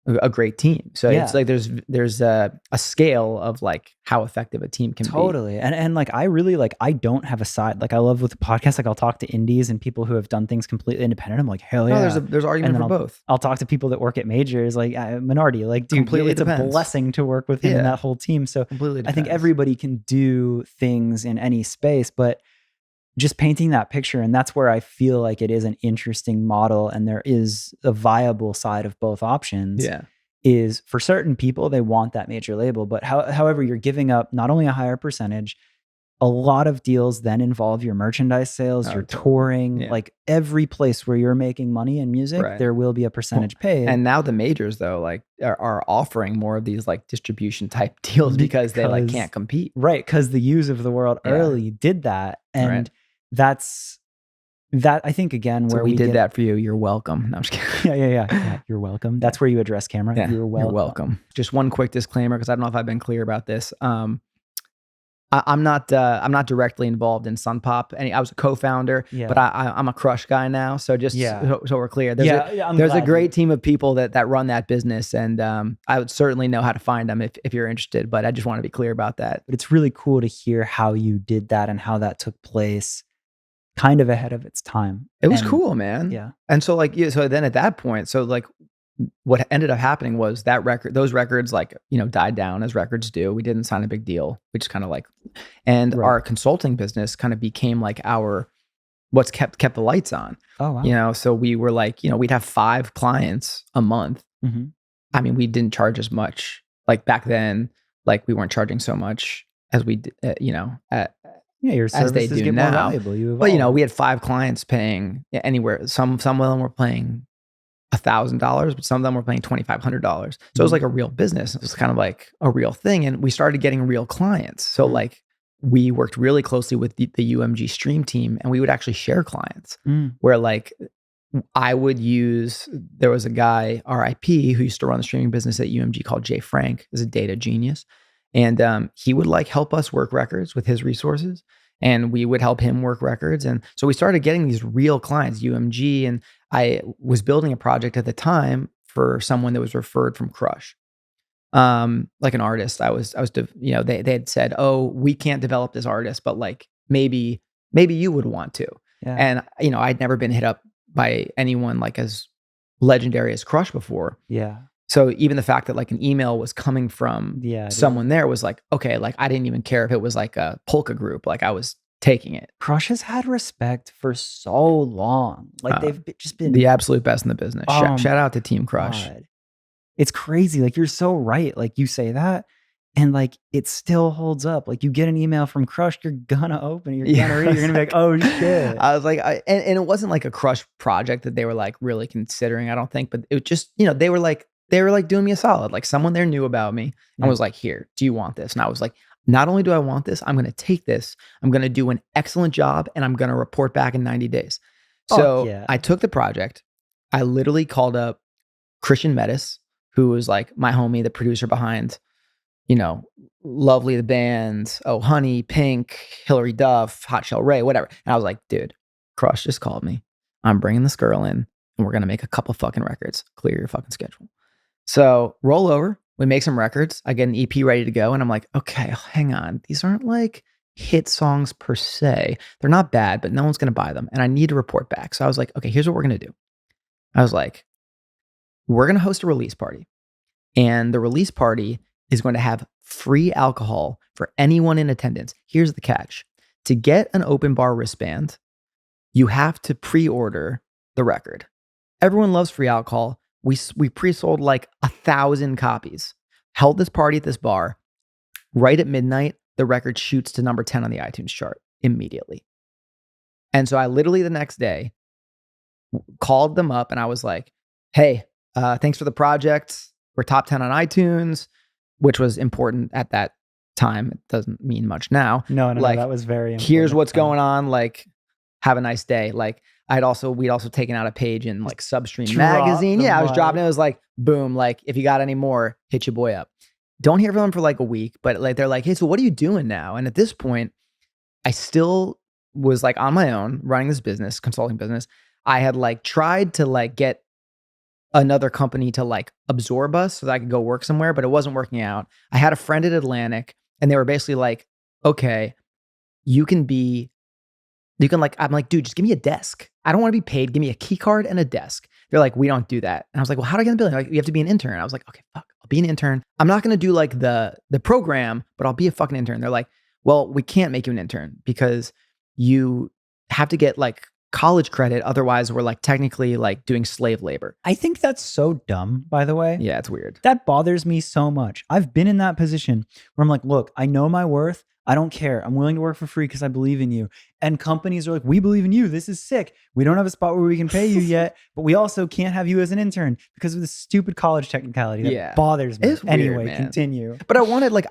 a great team. So Yeah. it's like there's a scale of like how effective a team can be. Totally. And like I really like I don't have a side. Like I love with the podcast, like I'll talk to indies and people who have done things completely independent. I'm like, hell yeah. No, there's argument And for then both. I'll talk to people that work at majors, like minority. Like, dude, Completely it's a depends. blessing to work with him Yeah. and that whole team. So Completely I think depends. everybody can do things in any space, but just painting that picture, and that's where I feel like it is an interesting model, and there is a viable side of both options. Yeah. Is for certain people, they want that major label, but however, you're giving up not only a higher percentage, a lot of deals then involve your merchandise sales, your totally. touring, Yeah. like every place where you're making money in music, Right. there will be a percentage paid. And now the majors though, like are offering more of these like distribution type deals because they like can't compete. Right. Because the U's of the world Yeah. early did that. And Right. that's that, I think, again, So where we did get, that for you. You're welcome. No, I'm just kidding. Yeah. You're welcome. That's where you address camera. Yeah, You're welcome. Just one quick disclaimer, because I don't know if I've been clear about this. I'm not directly involved in Sun Pop. I was a co-founder, Yeah. but I'm a Crush guy now. So just Yeah. so we're clear, I'm there's a glad great team of people that run that business, and I would certainly know how to find them if you're interested. But I just want to be clear about that. But it's really cool to hear how you did that and how that took place kind of ahead of its time. It was And- cool, man. Yeah. And so like, so then at that point, so like what ended up happening was those records like, died down as records do. We didn't sign a big deal, which is kind of like, and Right. our consulting business kind of became like what's kept the lights on, Oh, wow. So we were like, we'd have 5 clients a month. Mhm. I mean, we didn't charge as much like back then, like we weren't charging so much as we, Yeah, your as they services do get now. more valuable. You But evolve. we had 5 clients paying anywhere. Some of them were paying $1,000, but some of them were paying $2,500. So it was like a real business. It was kind of like a real thing, and we started getting real clients. So like we worked really closely with the UMG Stream team, and we would actually share clients. Where like there was a guy, RIP, who used to run the streaming business at UMG called Jay Frank, is a data genius. And he would like help us work records with his resources, and we would help him work records. And so we started getting these real clients, UMG. And I was building a project at the time for someone that was referred from Crush. Like an artist, they had said, "Oh, we can't develop this artist, but like maybe you would want to." Yeah. And I'd never been hit up by anyone like as legendary as Crush before. Yeah. So even the fact that like an email was coming from someone there was like, okay, like I didn't even care if it was like a polka group, like I was taking it. Crush has had respect for so long. Like they've just been the absolute best in the business. Oh Shout out to Team Crush. God. It's crazy. Like you're so right. Like you say that, and like it still holds up. Like you get an email from Crush, you're gonna open it, you're gonna read it, you're gonna be like, oh shit. I was like, and it wasn't like a Crush project that they were like really considering, I don't think, but it was just, they were like doing me a solid. Like someone there knew about me and was like, here, do you want this? And I was like, not only do I want this, I'm going to take this, I'm going to do an excellent job, and I'm going to report back in 90 days. So I took the project. I literally called up Christian Metis, who was like my homie, the producer behind, Lovely the Band, Oh Honey, Pink, Hillary Duff, Hot Shell Ray, whatever. And I was like, dude, Crush just called me. I'm bringing this girl in, and we're going to make a couple fucking records. Clear your fucking schedule. So roll over. We make some records. I get an EP ready to go. And I'm like, okay, hang on. These aren't like hit songs per se. They're not bad, but no one's going to buy them. And I need to report back. So I was like, okay, here's what we're going to do. I was like, we're going to host a release party. And the release party is going to have free alcohol for anyone in attendance. Here's the catch. To get an open bar wristband, you have to pre-order the record. Everyone loves free alcohol. We pre-sold like 1,000 copies. Held this party at this bar. Right at midnight, the record shoots to number 10 on the iTunes chart immediately. And so I literally the next day called them up and I was like, hey, thanks for the project. we're top 10 on iTunes, which was important at that time. It doesn't mean much now. No, like, that was very important. Here's what's going on. Like, have a nice day. Like, we'd also taken out a page in like Substream magazine. Yeah, I was dropping it. It was like, boom, like, if you got any more, hit your boy up. Don't hear from them for like a week, but like, they're like, hey, so what are you doing now? And at this point, I still was like on my own running this business, consulting business. I had like tried to like get another company to like absorb us so that I could go work somewhere, but it wasn't working out. I had a friend at Atlantic and they were basically like, okay, I'm like, dude, just give me a desk. I don't want to be paid. Give me a key card and a desk. They're like, we don't do that. And I was like, well, how do I get in the building? Like, you have to be an intern. I was like, okay, fuck, I'll be an intern. I'm not going to do like the program, but I'll be a fucking intern. They're like, well, we can't make you an intern because you have to get like college credit. Otherwise, we're like technically like doing slave labor. I think that's so dumb, by the way. Yeah, it's weird. That bothers me so much. I've been in that position where I'm like, look, I know my worth. I don't care. I'm willing to work for free because I believe in you. And companies are like, we believe in you. This is sick. We don't have a spot where we can pay you yet, but we also can't have you as an intern because of this stupid college technicality. That bothers me. It's anyway, weird, continue. But I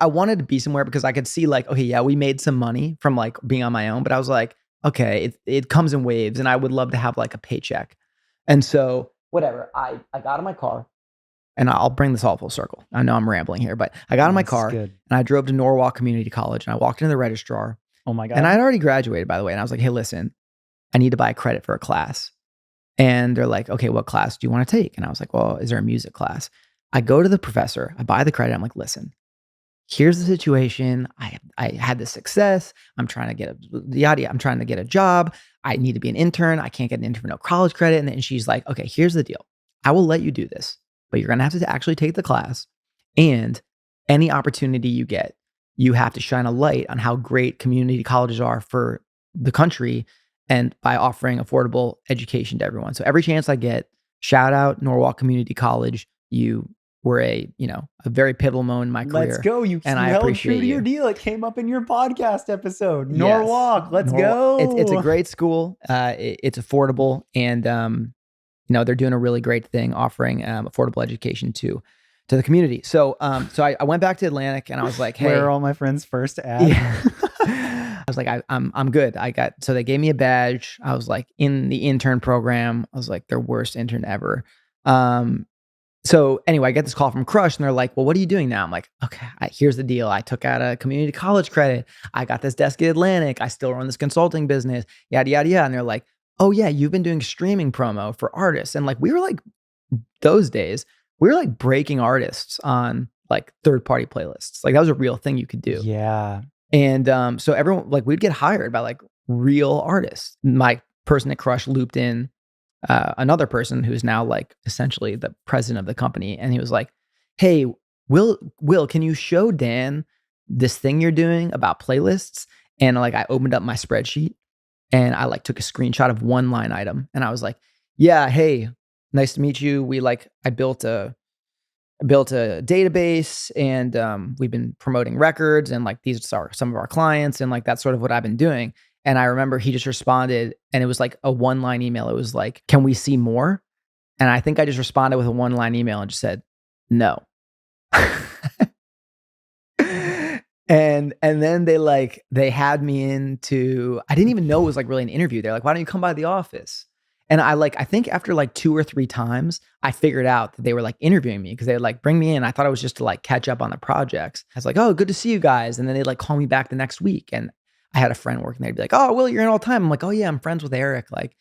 wanted to be somewhere because I could see like, okay, yeah, we made some money from like being on my own, but I was like, okay, it comes in waves and I would love to have like a paycheck. And so whatever, I got in my car. And I'll bring this all full circle. I know I'm rambling here, but I got in my car and I drove to Norwalk Community College and I walked into the registrar. Oh my God. And I'd already graduated, by the way. And I was like, hey, listen, I need to buy credit for a class. And they're like, okay, what class do you want to take? And I was like, well, is there a music class? I go to the professor, I buy the credit. I'm like, listen, here's the situation. I had this success. I'm trying to get I'm trying to get a job. I need to be an intern. I can't get an intern for no college credit. And then she's like, okay, here's the deal. I will let you do this, but you're going to have to actually take the class, and any opportunity you get, you have to shine a light on how great community colleges are for the country and by offering affordable education to everyone. So every chance I get, shout out Norwalk Community College. You were a very pivotal moment in my career. Let's go. You held true to your deal. It came up in your podcast episode. Yes. Norwalk. Let's go. It's a great school. It's affordable, and they're doing a really great thing offering affordable education to the community. So I went back to Atlantic and I was like, hey, where are all my friends first at? Yeah. I was like, I'm good. So they gave me a badge. I was like in the intern program. I was like their worst intern ever. So anyway, I get this call from Crush and they're like, well, what are you doing now? I'm like, okay, here's the deal. I took out a community college credit. I got this desk at Atlantic. I still run this consulting business, yada, yada, yada. And they're like, oh yeah, you've been doing streaming promo for artists. And like, we were like, those days, we were like breaking artists on like third-party playlists. Like that was a real thing you could do. Yeah. And so everyone, like we'd get hired by like real artists. My person at Crush looped in another person who's now like essentially the president of the company. And he was like, hey, Will, can you show Dan this thing you're doing about playlists? And like, I opened up my spreadsheet and I like took a screenshot of one line item. And I was like, yeah, hey, nice to meet you. I built a database and we've been promoting records and like these are some of our clients and like that's sort of what I've been doing. And I remember he just responded and it was like a one-line email. It was like, can we see more? And I think I just responded with a one-line email and just said, no. And then they had me into, I didn't even know it was like really an interview. They're like, why don't you come by the office? And I think after like 2 or 3 times, I figured out that they were like interviewing me because they would like bring me in. I thought it was just to like catch up on the projects. I was like, oh, good to see you guys. And then they'd like call me back the next week. And I had a friend working there. They'd be like, oh, Will, you're in all the time. I'm like, oh yeah, I'm friends with Eric. Like,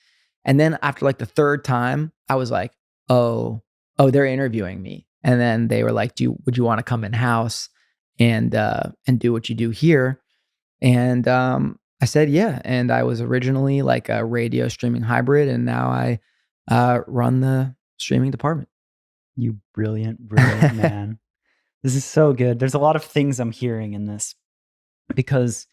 and then after like the 3rd time, I was like, oh, they're interviewing me. And then they were like, would you want to come in house and do what you do here? And I said, yeah. And I was originally like a radio streaming hybrid. And now I run the streaming department. You brilliant man. This is so good. There's a lot of things I'm hearing in this because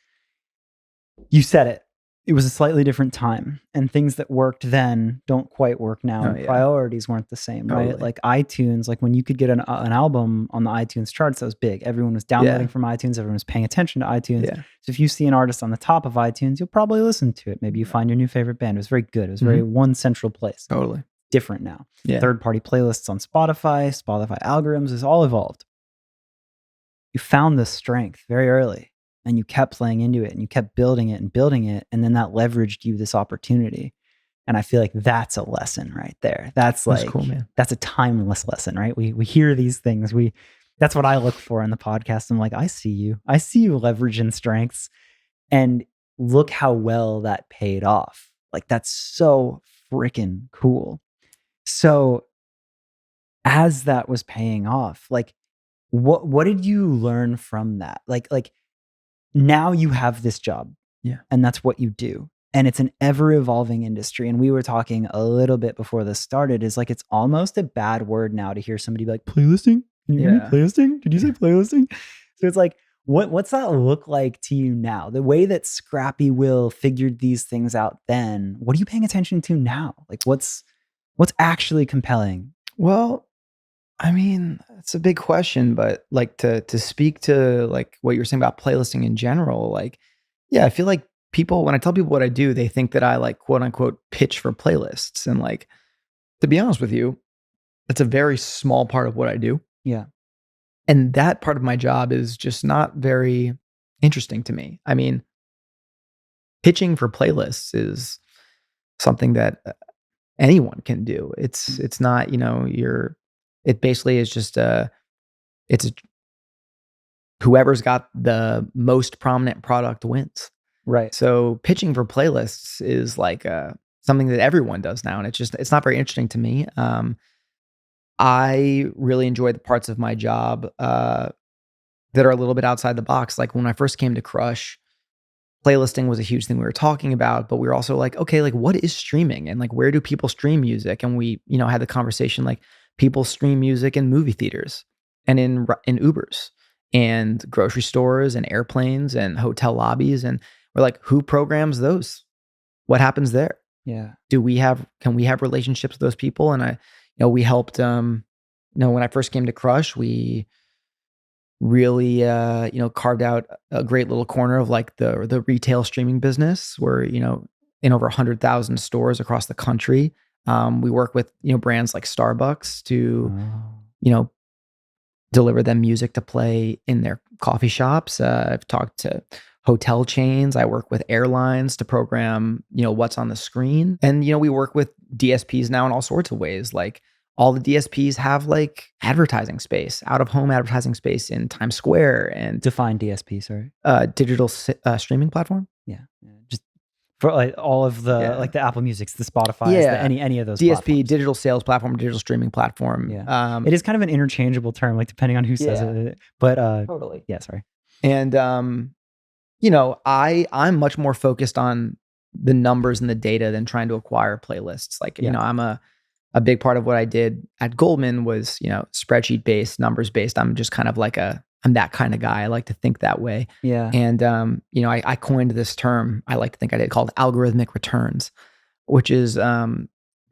you said it. It was a slightly different time and things that worked then don't quite work now. And priorities weren't the same, right? Like iTunes, like when you could get an album on the iTunes charts, that was big. Everyone was downloading from iTunes. Everyone was paying attention to iTunes. Yeah. So if you see an artist on the top of iTunes, you'll probably listen to it. Maybe you find your new favorite band. It was very good. It was very one central place. Totally. different now. Yeah. Third-party playlists on Spotify algorithms is all evolved. You found the strength very early and you kept playing into it and you kept building it. And then that leveraged you this opportunity. And I feel like that's a lesson right there. That's cool, man. That's a timeless lesson, right? We hear these things. That's what I look for in the podcast. I'm like, I see you leveraging strengths, and look how well that paid off. Like, that's so freaking cool. So as that was paying off, like, what did you learn from that? Like now you have this job, and that's what you do. And it's an ever evolving industry. And we were talking a little bit before this started, is like, it's almost a bad word now to hear somebody be like, playlisting? Can you hear me? Playlisting? Did you say playlisting? So it's like, what's that look like to you now? The way that Scrappy Will figured these things out then, what are you paying attention to now? Like, what's actually compelling? Well, I mean, it's a big question, but like to speak to like what you're saying about playlisting in general, like, yeah, I feel like people, when I tell people what I do, they think that I like quote unquote pitch for playlists. And like, to be honest with you, it's a very small part of what I do. Yeah. And that part of my job is just not very interesting to me. I mean, pitching for playlists is something that anyone can do. It's not, it basically is just whoever's got the most prominent product wins. Right. So pitching for playlists is like something that everyone does now. And it's not very interesting to me. I really enjoy the parts of my job that are a little bit outside the box. Like when I first came to Crush, playlisting was a huge thing we were talking about, but we were also like, okay, like what is streaming and like where do people stream music? And we, had the conversation like people stream music in movie theaters and in Ubers and grocery stores and airplanes and hotel lobbies. And we're like, who programs those? What happens there? Yeah. Can we have relationships with those people? And we helped, when I first came to Crush, we really, carved out a great little corner of like the retail streaming business where, in over 100,000 stores across the country. We work with, brands like Starbucks to, deliver them music to play in their coffee shops. I've talked to hotel chains. I work with airlines to program, what's on the screen. And, we work with DSPs now in all sorts of ways. Like all the DSPs have like advertising space, out of home advertising space in Times Square. And define DSP, sorry. Digital streaming platform. Yeah. Just for like all of the, like the Apple Musics, the Spotify, any of those DSP, platforms. digital sales platform, digital streaming platform. Yeah. It is kind of an interchangeable term, like depending on who says it. But totally. Yeah, sorry. And I'm much more focused on the numbers and the data than trying to acquire playlists. Like, I'm a big part of what I did at Goldman was, spreadsheet based, numbers based. I'm just kind of like I'm that kind of guy. I like to think that way. Yeah. And, I coined this term, I like to think I did, called algorithmic returns, which is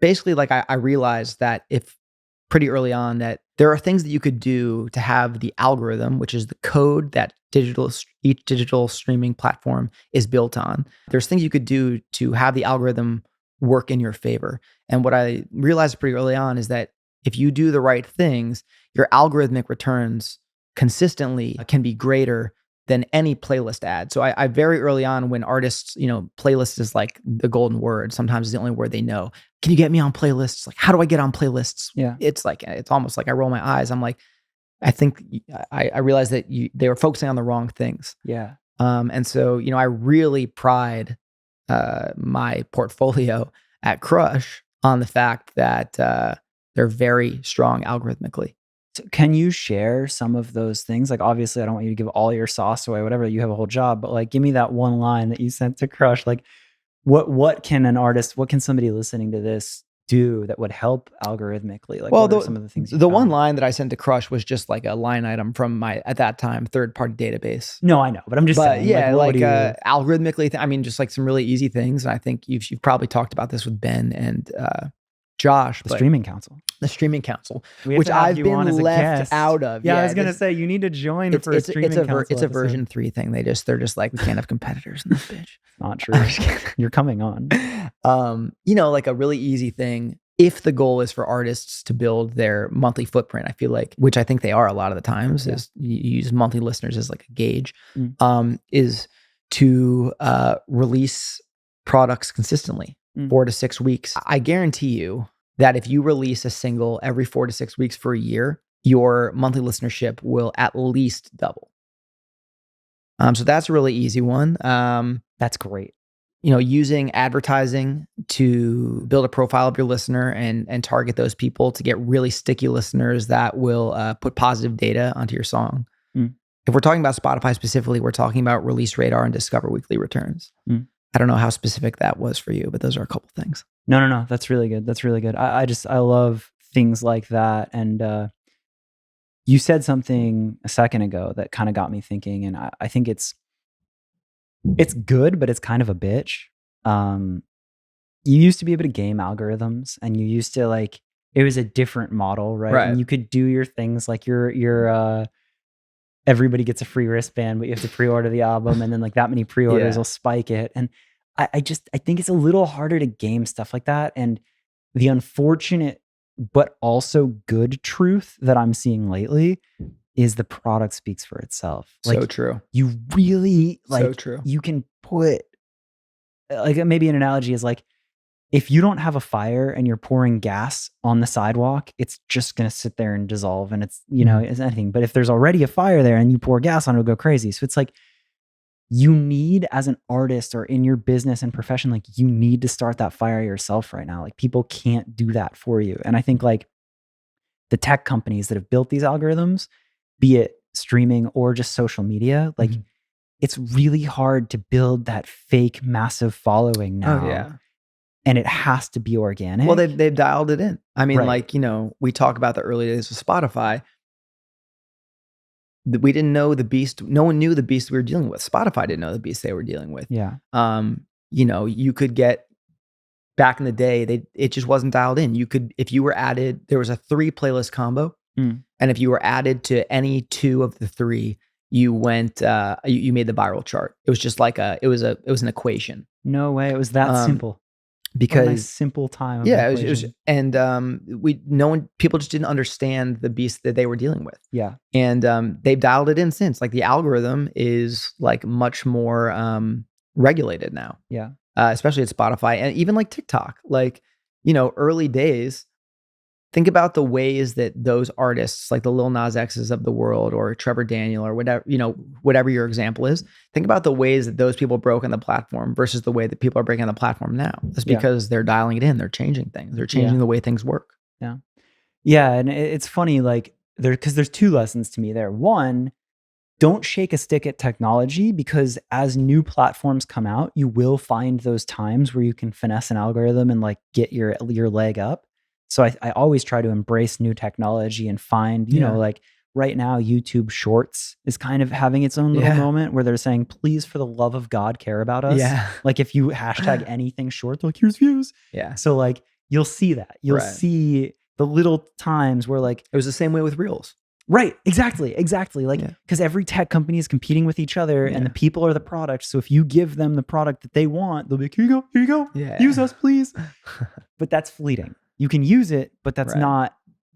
basically like I realized that if pretty early on that there are things that you could do to have the algorithm, which is the code that each digital streaming platform is built on. There's things you could do to have the algorithm work in your favor. And what I realized pretty early on is that if you do the right things, your algorithmic returns consistently can be greater than any playlist ad. So I very early on, when artists, playlist is like the golden word. Sometimes it's the only word they know. Can you get me on playlists? Like, how do I get on playlists? Yeah. It's almost like I roll my eyes. I'm like, I think I realized that they were focusing on the wrong things. Yeah. And so, I really pride my portfolio at Crush on the fact that they're very strong algorithmically. So can you share some of those things? Like, obviously, I don't want you to give all your sauce away, whatever. You have a whole job, but like, give me that one line that you sent to Crush. Like, what can somebody listening to this do that would help algorithmically? Like, what are some of the things? One line that I sent to Crush was just like a line item from my, at that time, third-party database. No, I know, but I'm just saying. Yeah, algorithmically, I mean, just like some really easy things. And I think you've probably talked about this with Ben and Josh. The Streaming Council. The Streaming Council, which I've been left out of. Yeah, I was going to say, you need to join for a Streaming Council. It's a version 3 thing. They're just like, we can't have competitors in this bitch. Not true. You're coming on. Like a really easy thing if the goal is for artists to build their monthly footprint, I feel like, which I think they are a lot of the times, is you use monthly listeners as like a gauge, is to release products consistently, 4 to 6 weeks. I guarantee you that if you release a single every 4 to 6 weeks for a year, your monthly listenership will at least double. So that's a really easy one. That's great. Using advertising to build a profile of your listener and target those people to get really sticky listeners that will put positive data onto your song. If we're talking about Spotify specifically, we're talking about release radar and discover weekly returns. I don't know how specific that was for you, but those are a couple things. No. That's really good. That's really good. I love things like that. And you said something a second ago that kind of got me thinking, and I think it's good, but it's kind of a bitch. You used to be able to game algorithms, and you used to it was a different model, right? And you could do your things like your everybody gets a free wristband, but you have to pre-order the album, and then that many pre-orders will spike it. And I think it's a little harder to game stuff like that. And the unfortunate but also good truth that I'm seeing lately is the product speaks for itself. So true. You really so true. You can put maybe an analogy is if you don't have a fire and you're pouring gas on the sidewalk, it's just going to sit there and dissolve, and it's it's anything. But if there's already a fire there and you pour gas on it, it'll go crazy. So it's you need, as an artist or in your business and profession, you need to start that fire yourself right now. People can't do that for you. And I think the tech companies that have built these algorithms, be it streaming or just social media, it's really hard to build that fake massive following now. Oh, yeah. And it has to be organic. Well, they've dialed it in. I mean, we talk about the early days of Spotify. We didn't know the beast. No one knew the beast we were dealing with. Spotify didn't know the beast they were dealing with. Yeah. You could get, back in the day, it just wasn't dialed in. You could, if you were added, there was a 3 playlist combo. And if you were added to any 2 of the 3, you went, you made the viral chart. It was just it was an equation. No way. It was that simple. Because nice, simple time. It was, and people just didn't understand the beast that they were dealing with. Yeah. And they've dialed it in since. The algorithm is much more regulated now. Yeah. Especially at Spotify and even TikTok. Early days, think about the ways that those artists, like the Lil Nas X's of the world, or Trevor Daniel, or whatever your example is, think about the ways that those people broke on the platform versus the way that people are breaking on the platform now. That's because they're dialing it in. They're changing things. They're changing the way things work. Yeah. Yeah. And it's funny, because there's 2 lessons to me there. One, don't shake a stick at technology, because as new platforms come out, you will find those times where you can finesse an algorithm and get your leg up. So I always try to embrace new technology and find, right now, YouTube Shorts is kind of having its own little moment where they're saying, please, for the love of God, care about us. Yeah. If you hashtag anything short, they're here's views. Yeah. So you'll see that. You'll see the little times where it was the same way with Reels. Right. Exactly. Because every tech company is competing with each other, and the people are the product. So if you give them the product that they want, they'll be here you go. Yeah. Use us, please. But that's fleeting. You can use it, but that's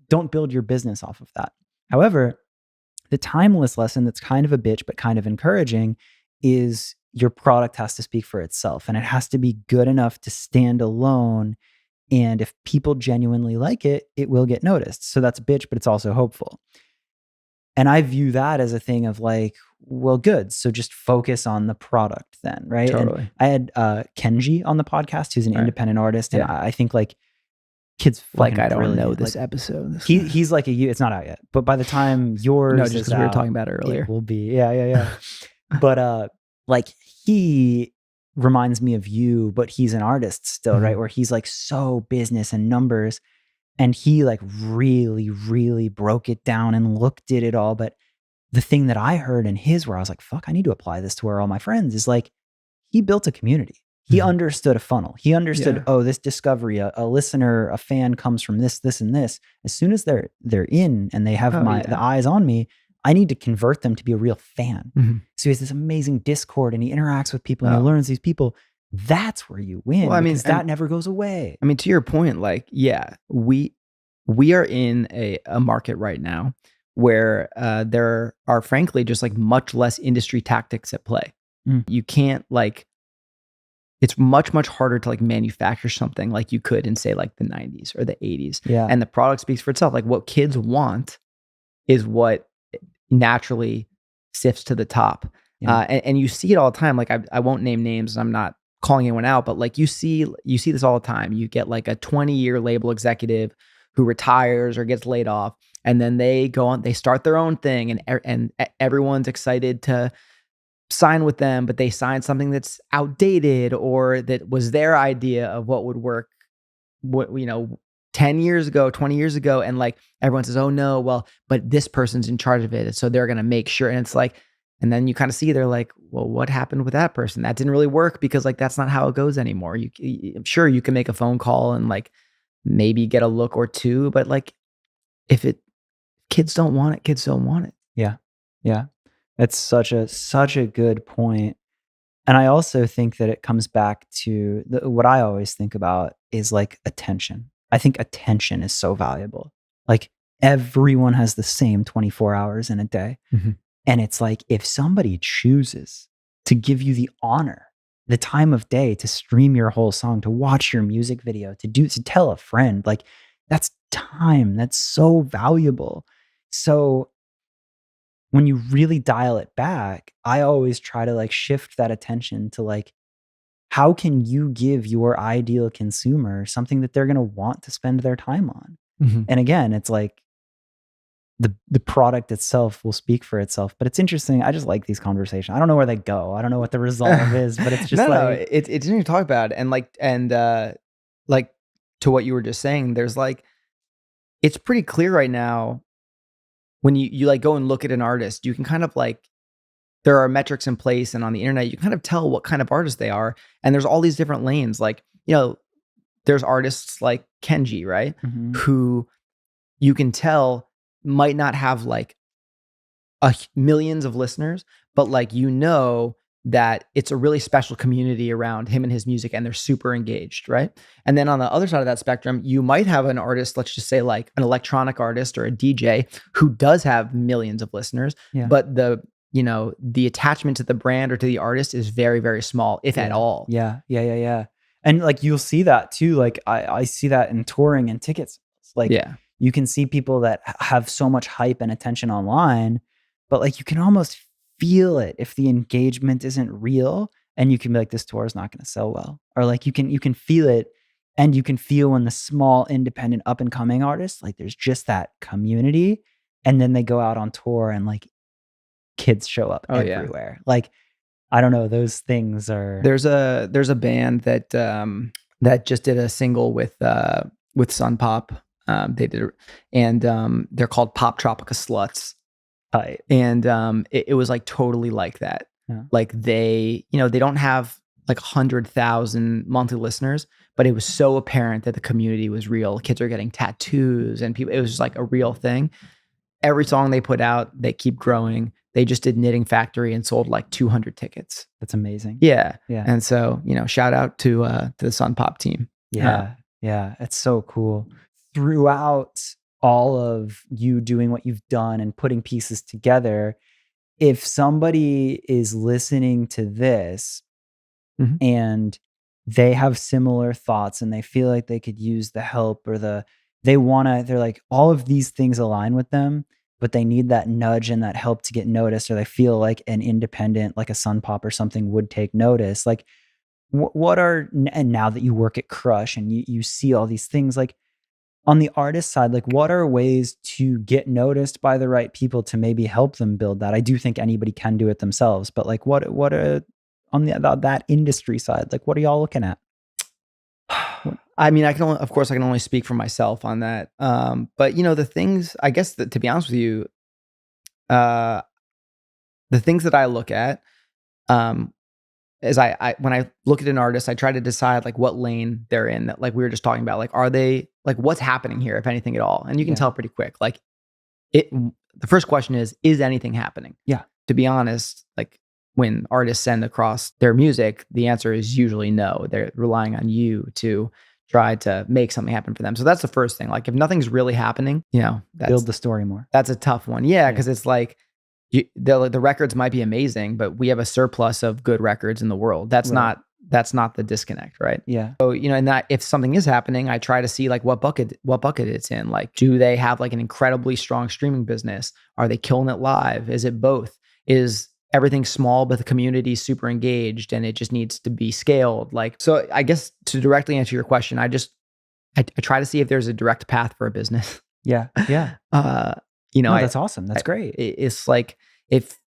don't build your business off of that. However, the timeless lesson that's kind of a bitch, but kind of encouraging, is your product has to speak for itself, and it has to be good enough to stand alone. And if people genuinely like it, it will get noticed. So that's a bitch, but it's also hopeful. And I view that as a thing of well, good. So just focus on the product then, right? Totally. And I had Kenji on the podcast, who's an independent artist. And I think kids fucking I don't brilliant. know this episode. He's it's not out yet. But by the time yours no, just is because we were talking about it earlier. It will be. Yeah. But he reminds me of you, but he's an artist still, right? Where he's so business and numbers. And he really, really broke it down and looked at it all. But the thing that I heard in his, where I was fuck, I need to apply this to where all my friends, is he built a community. He understood a funnel. He understood, this discovery, a listener, a fan comes from this, and this. As soon as they're in and they have the eyes on me, I need to convert them to be a real fan. So he has this amazing Discord, and he interacts with people and he learns these people. that's where you win, Well, because that never goes away. I mean, to your point, like, yeah, we are in a market right now where there are frankly just like much less industry tactics at play. Mm. You can't like it's much harder to like manufacture something like you could in say like the 90s or the 80s. Yeah. And the product speaks for itself. Like what kids want is what naturally sifts to the top. Yeah. And you see it all the time. Like I won't name names, and I'm not calling anyone out, but like you see this all the time. You get like a 20-year label executive who retires or gets laid off, and then they go on, they start their own thing, and everyone's excited to sign with them, but they sign something that's outdated or that was their idea of what would work, 10 years ago, 20 years ago. And like everyone says, oh no, well, but this person's in charge of it. So they're going to make sure. And it's like, and then you kind of see they're like, well, what happened with that person? That didn't really work because like, that's not how it goes anymore. I'm sure you can make a phone call and like maybe get a look or two, but like if kids don't want it, kids don't want it. Yeah. Yeah. That's such a good point. And I also think that it comes back to what I always think about is like attention. I think attention is so valuable. Like everyone has the same 24 hours in a day. Mhm. And it's like if somebody chooses to give you the honor, the time of day to stream your whole song, to watch your music video, to tell a friend, like that's time. That's so valuable. So when you really dial it back, I always try to like shift that attention to like, how can you give your ideal consumer something that they're going to want to spend their time on? Mhm. And again, it's like the product itself will speak for itself. But it's interesting. I just like these conversations. I don't know where they go. I don't know what the resolve is, but it's just no, like it's interesting to talk about. And like to what you were just saying, there's like, it's pretty clear right now when you like go and look at an artist, you can kind of like, there are metrics in place and on the internet, you can kind of tell what kind of artist they are. And there's all these different lanes. Like, there's artists like Kenji, right? mhm, Who you can tell might not have like millions of listeners, but like, that it's a really special community around him and his music and they're super engaged, right? And then on the other side of that spectrum, you might have an artist, let's just say like an electronic artist or a DJ who does have millions of listeners, yeah, but the attachment to the brand or to the artist is very, very small, if at all. yeah. And like you'll see that too. Like I see that in touring and tickets. Like Yeah. you can see people that have so much hype and attention online, but like you can almost feel it if the engagement isn't real, and you can be like, this tour is not going to sell well, or like you can feel it, and you can feel when the small independent up and coming artists, like there's just that community, and then they go out on tour and like kids show up Oh, yeah. everywhere. Like I don't know, those things are There's a band that just did a single with Sun Pop. They did, and they're called Pop Tropica Sluts. tight. And it was like totally like that. Yeah. Like they don't have like 100,000 monthly listeners, but it was so apparent that the community was real. Kids are getting tattoos and people, it was just like a real thing. Every song they put out, they keep growing. They just did Knitting Factory and sold like 200 tickets. That's amazing. Yeah. Yeah. And so, shout out to the Sun Pop team. Yeah. Yeah. It's so cool. Throughout all of you doing what you've done and putting pieces together, if somebody is listening to this Mhm. and they have similar thoughts and they feel like they could use the help, or they're like, all of these things align with them, but they need that nudge and that help to get noticed, or they feel like an independent, like a Sun Pop or something would take notice. Like what are, and now that you work at Crush and you see all these things, like on the artist side, like what are ways to get noticed by the right people to maybe help them build that? I do think anybody can do it themselves, but like what are on that industry side, like what are y'all looking at? I mean, I can only speak for myself on that. But the things, I guess that, to be honest with you, the things that I look at, is I when I look at an artist, I try to decide like what lane they're in, that like we were just talking about, like, are they like, what's happening here, if anything at all? And you can Yeah. tell pretty quick. Like the first question is anything happening? Yeah. To be honest, like when artists send across their music, the answer is usually no. They're relying on you to try to make something happen for them. So that's the first thing. Like if nothing's really happening, Build the story more. that's a tough one. Yeah, Yeah. because it's like the records might be amazing, but we have a surplus of good records in the world. That's Right. not the disconnect, right? Yeah. So, and that if something is happening, I try to see like what bucket it's in. Like, do they have like an incredibly strong streaming business? Are they killing it live? Is it both? Is everything small, but the community is super engaged and it just needs to be scaled? Like, so I guess to directly answer your question, I try to see if there's a direct path for a business. Yeah. Yeah. No, that's awesome. That's great. It's like, if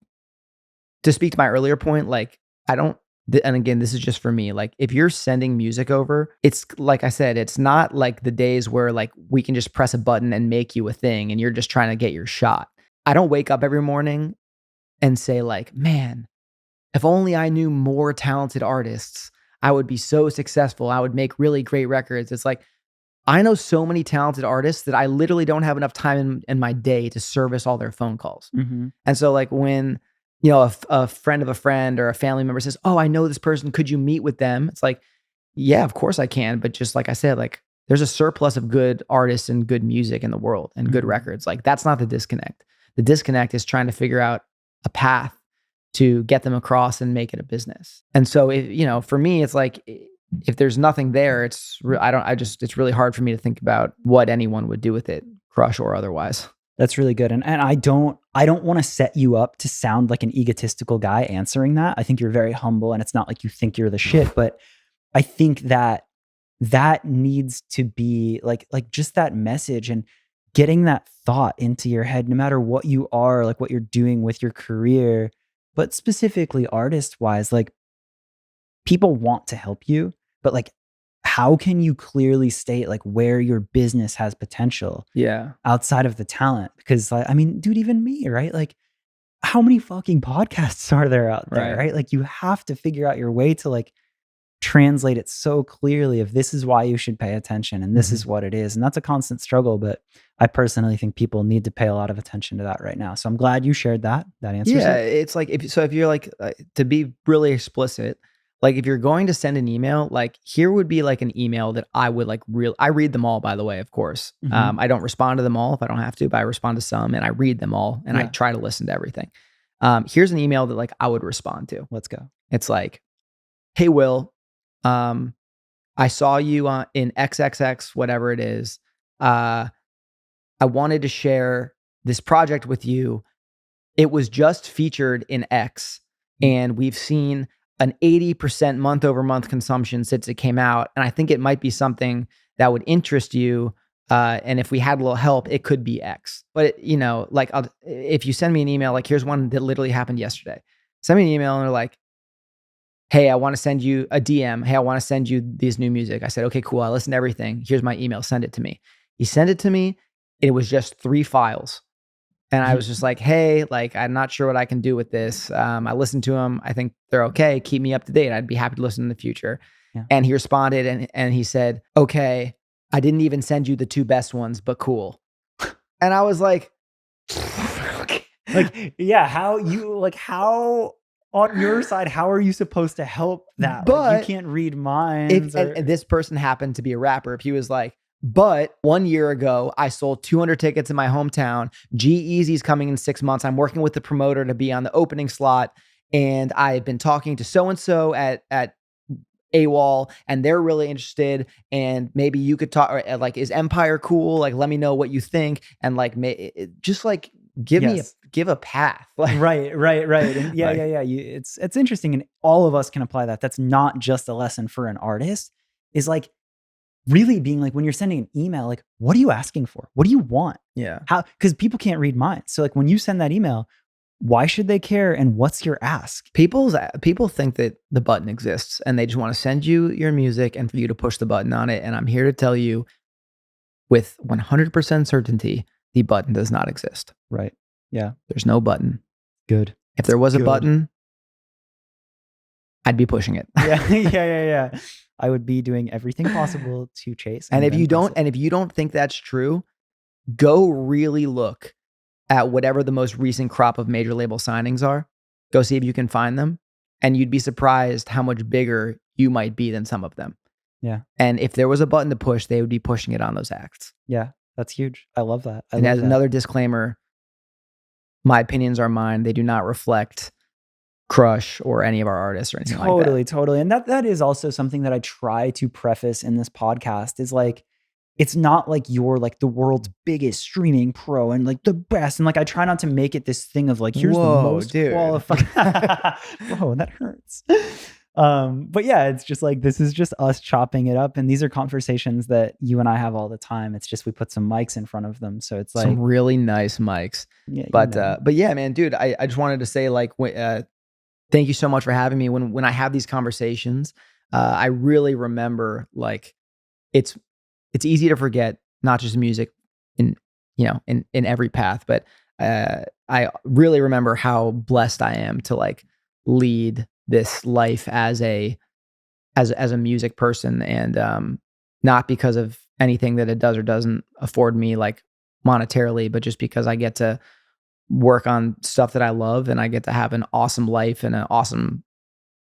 to speak to my earlier point, like I don't, and again, this is just for me, like if you're sending music over, it's like I said, it's not like the days where like we can just press a button and make you a thing and you're just trying to get your shot. I don't wake up every morning and say like, man, if only I knew more talented artists, I would be so successful. I would make really great records. It's like, I know so many talented artists that I literally don't have enough time in my day to service all their phone calls. Mm-hmm. And so like when, a friend of a friend or a family member says, oh, I know this person, could you meet with them? It's like, yeah, of course I can. But just like I said, like there's a surplus of good artists and good music in the world and good records. Like that's not the disconnect. The disconnect is trying to figure out a path to get them across and make it a business. And so, for me, it's like, if there's nothing there, it's really hard for me to think about what anyone would do with it, crush or otherwise. That's really good. And I don't want to set you up to sound like an egotistical guy answering that. I think you're very humble and it's not like you think you're the shit, but I think that needs to be like just that message and getting that thought into your head, no matter what you are, like what you're doing with your career, but specifically artist wise, like people want to help you, but like, how can you clearly state like where your business has potential outside of the talent? Because I mean, dude, even me, right? Like how many fucking podcasts are there out there, right? Like you have to figure out your way to like translate it so clearly of this is why you should pay attention and this is what it is. And that's a constant struggle, but I personally think people need to pay a lot of attention to that right now. So I'm glad you shared that answer. Yeah, it's like if you're like to be really explicit, like if you're going to send an email, like here would be like an email that I would like I read them all, by the way, of course. I don't respond to them all if I don't have to, but I respond to some and I read them all and I try to listen to everything. Here's an email that like I would respond to. Let's go. It's like, hey, Will, I saw you in XXX, whatever it is. I wanted to share this project with you. It was just featured in X and we've seen an 80% month over month consumption since it came out. And I think it might be something that would interest you. And if we had a little help, it could be X. But, like if you send me an email, like here's one that literally happened yesterday. Send me an email and they're like, hey, I want to send you a DM. Hey, I want to send you this new music. I said, okay, cool. I listened to everything. Here's my email. Send it to me. He sent it to me. It was just 3 files. And I was just like, hey, like, I'm not sure what I can do with this. I listened to them. I think they're okay. Keep me up to date. I'd be happy to listen in the future. Yeah. And he responded and he said, okay, I didn't even send you the 2 best ones, but cool. And I was like, like, yeah, how on your side, how are you supposed to help that? But like, you can't read minds. And this person happened to be a rapper. If he was like, but 1 year ago, I sold 200 tickets in my hometown. G-Eazy's coming in 6 months. I'm working with the promoter to be on the opening slot. And I've been talking to so-and-so at AWOL, and they're really interested. And maybe you could talk, or like, is Empire cool? Like, let me know what you think. And like, just like, give a path. Like, right. And yeah. It's interesting. And all of us can apply that. That's not just a lesson for an artist. Is like, really being like, when you're sending an email, like, what are you asking for? What do you want? Yeah. Because people can't read minds. So like when you send that email, why should they care? And what's your ask? People think that the button exists and they just want to send you your music and for you to push the button on it. And I'm here to tell you with 100% certainty, the button does not exist. Right. Yeah. There's no button. Good. If there was a button, I'd be pushing it. Yeah. I would be doing everything possible to chase. And if you don't think that's true, go really look at whatever the most recent crop of major label signings are. Go see if you can find them, and you'd be surprised how much bigger you might be than some of them. Yeah. And if there was a button to push, they would be pushing it on those acts. Yeah. That's huge. I love that. I And love as that. another disclaimer, my opinions are mine. They do not reflect Crush or any of our artists or anything like that. Totally, totally. And that is also something that I try to preface in this podcast is like, it's not like you're like the world's biggest streaming pro and like the best. And like, I try not to make it this thing of like, here's the Whoa, most dude. qualified. Whoa, that hurts. But yeah, it's just like, this is just us chopping it up. And these are conversations that you and I have all the time. It's just, we put some mics in front of them. So it's like, Some really nice mics. yeah, But yeah, man, dude, I just wanted to say like, thank you so much for having me. When I have these conversations, I really remember like it's easy to forget not just music in in every path, but I really remember how blessed I am to like lead this life as a music person, and not because of anything that it does or doesn't afford me like monetarily, but just because I get to work on stuff that I love, and I get to have an awesome life and an awesome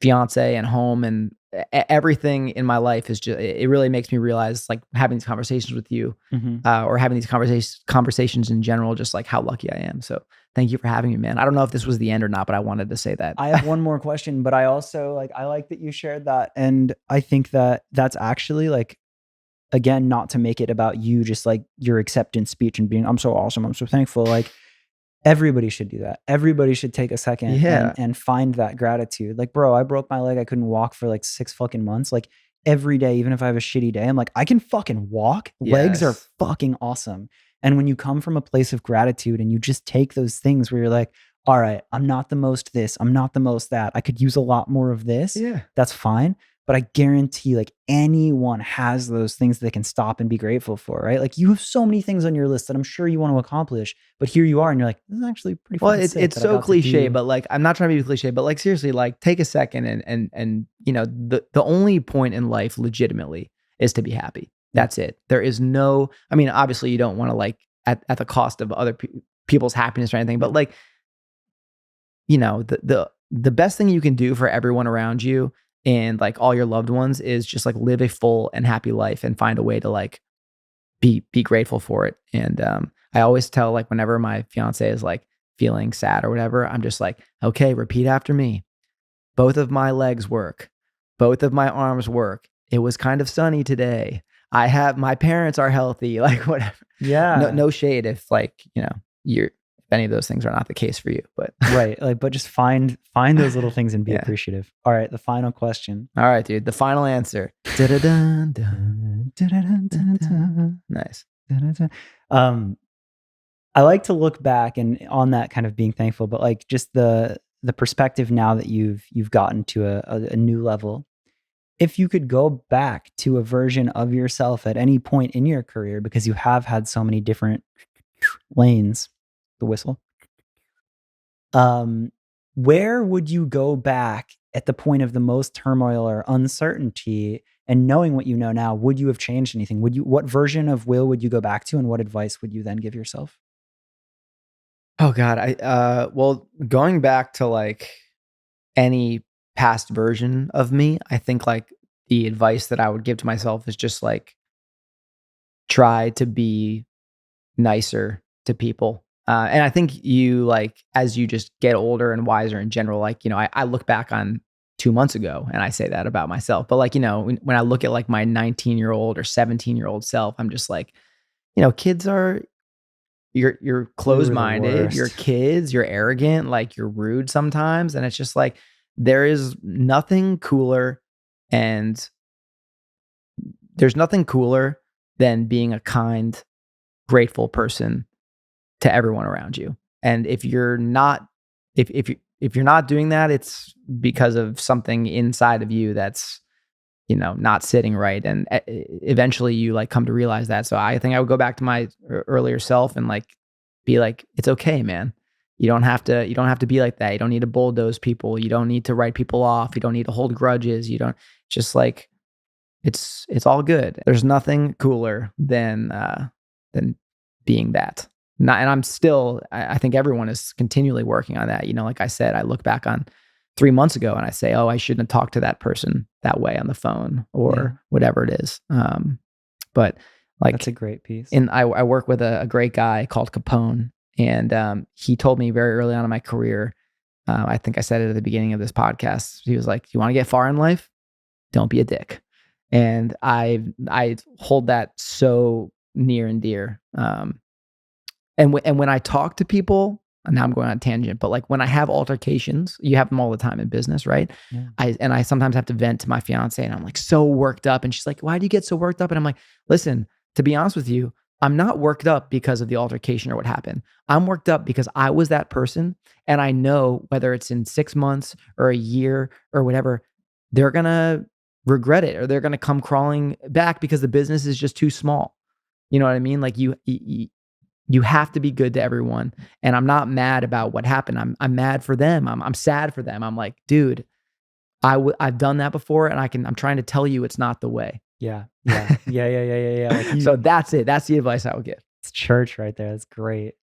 fiance and home, and everything in my life is just, it really makes me realize like having these conversations with you, or having these conversations in general, just like how lucky I am. So thank you for having me, man. I don't know if this was the end or not, but I wanted to say that. I have one more question, but I also like, I like that you shared that. And I think that that's actually like, again, not to make it about you, just like your acceptance speech and being, I'm so awesome, I'm so thankful. Like, everybody should do that. Everybody should take a second and find that gratitude. Like, bro, I broke my leg. I couldn't walk for like 6 fucking months. Like every day, even if I have a shitty day, I'm like, I can fucking walk. Legs are fucking awesome. And when you come from a place of gratitude and you just take those things where you're like, all right, I'm not the most this, I'm not the most that. I could use a lot more of this. Yeah. That's fine. But I guarantee like anyone has those things they can stop and be grateful for, right? Like you have so many things on your list that I'm sure you want to accomplish, but here you are and you're like, this is actually pretty fun. Well, it's so cliche, but like, I'm not trying to be cliche, but like seriously, like take a second and you know, the only point in life legitimately is to be happy. That's it. There is no, I mean, obviously you don't want to like at the cost of other people's happiness or anything, but like, you know, the best thing you can do for everyone around you and like all your loved ones is just like live a full and happy life and find a way to like be grateful for it. And I always tell like whenever my fiance is like feeling sad or whatever, I'm just like, okay, repeat after me. Both of my legs work. Both of my arms work. It was kind of sunny today. My parents are healthy, like whatever. Yeah. No shade if like, you know, if any of those things are not the case for you, but right. Like, but just find those little things and be appreciative. All right. The final question. All right, dude. The final answer. Nice. I like to look back and on that kind of being thankful, but like just the perspective now that you've gotten to a new level. If you could go back to a version of yourself at any point in your career, because you have had so many different lanes, the whistle, where would you go back at the point of the most turmoil or uncertainty? And knowing what you know now, would you have changed anything? What version of Will would you go back to, and what advice would you then give yourself? Oh God, well, going back to like any past version of me, I think like the advice that I would give to myself is just like try to be nicer to people. And I think you like as you just get older and wiser in general, like, you know, I look back on 2 months ago and I say that about myself. But like, you know, when I look at like my 19-year-old or 17-year-old self, I'm just like, you know, kids are you're closed-minded, you're kids, you're arrogant, like you're rude sometimes. And it's just like there is nothing cooler, and there's nothing cooler than being a kind, grateful person to everyone around you. And if you're not if you're not doing that, it's because of something inside of you that's, you know, not sitting right. And eventually you like come to realize that. So I think I would go back to my earlier self and like be like, it's okay, man. You don't have to be like that. You don't need to bulldoze people. You don't need to write people off. You don't need to hold grudges. You don't, just like, it's all good. There's nothing cooler than being that. And I'm still, I think everyone is continually working on that. Like I said, I look back on 3 months ago and I say, oh, I shouldn't have talked to that person that way on the phone or whatever it is. But like, that's a great piece. And I work with a great guy called Capone, and he told me very early on in my career, I think I said it at the beginning of this podcast. He was like, "You want to get far in life? Don't be a dick." And I hold that so near and dear. And when I talk to people, and now I'm going on a tangent, but like when I have altercations, you have them all the time in business, right? Yeah. I sometimes have to vent to my fiance, and I'm like so worked up, and she's like, "Why do you get so worked up?" And I'm like, "Listen, to be honest with you, I'm not worked up because of the altercation or what happened. I'm worked up because I was that person, and I know whether it's in 6 months or a year or whatever, they're gonna regret it or they're gonna come crawling back because the business is just too small." You know what I mean? Like you have to be good to everyone. And I'm not mad about what happened. I'm mad for them. I'm sad for them. I'm like, dude, I've done that before, and I'm trying to tell you it's not the way. Yeah. Like So that's it. That's the advice I would give. It's church right there. That's great.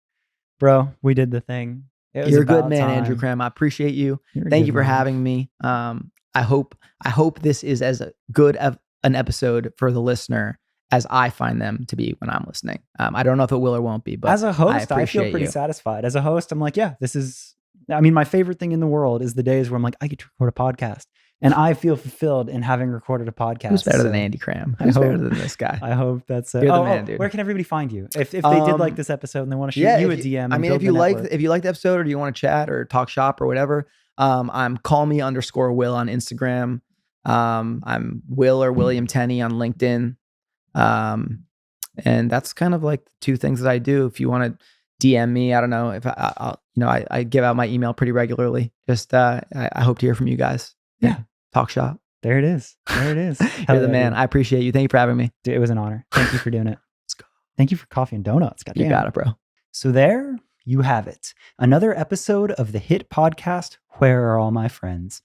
Bro, we did the thing. You're a good man, Andrew Cram. I appreciate you. Thank you for having me. I hope this is as good of an episode for the listener as I find them to be when I'm listening. I don't know if it will or won't be, but as a host, I feel pretty satisfied. As a host, I'm like, yeah, my favorite thing in the world is the days where I'm like, I get to record a podcast. And I feel fulfilled in having recorded a podcast. Who's better than Andy Cram? Who's better than this guy? I hope that's it. You're the man, dude. Where can everybody find you? If they did like this episode and they want to shoot you a DM. I mean, if you like the episode or do you want to chat or talk shop or whatever, I'm callme_Will on Instagram. I'm Will or William Tenney on LinkedIn. And that's kind of like the two things that I do. If you want to DM me, I don't know if I give out my email pretty regularly. Just I hope to hear from you guys. Yeah. Talk shop. There it is. You're the man. I appreciate you. Thank you for having me. Dude, it was an honor. Thank you for doing it. Let's go. Thank you for coffee and donuts. You got it, bro. So there you have it. Another episode of the hit podcast, Where Are All My Friends?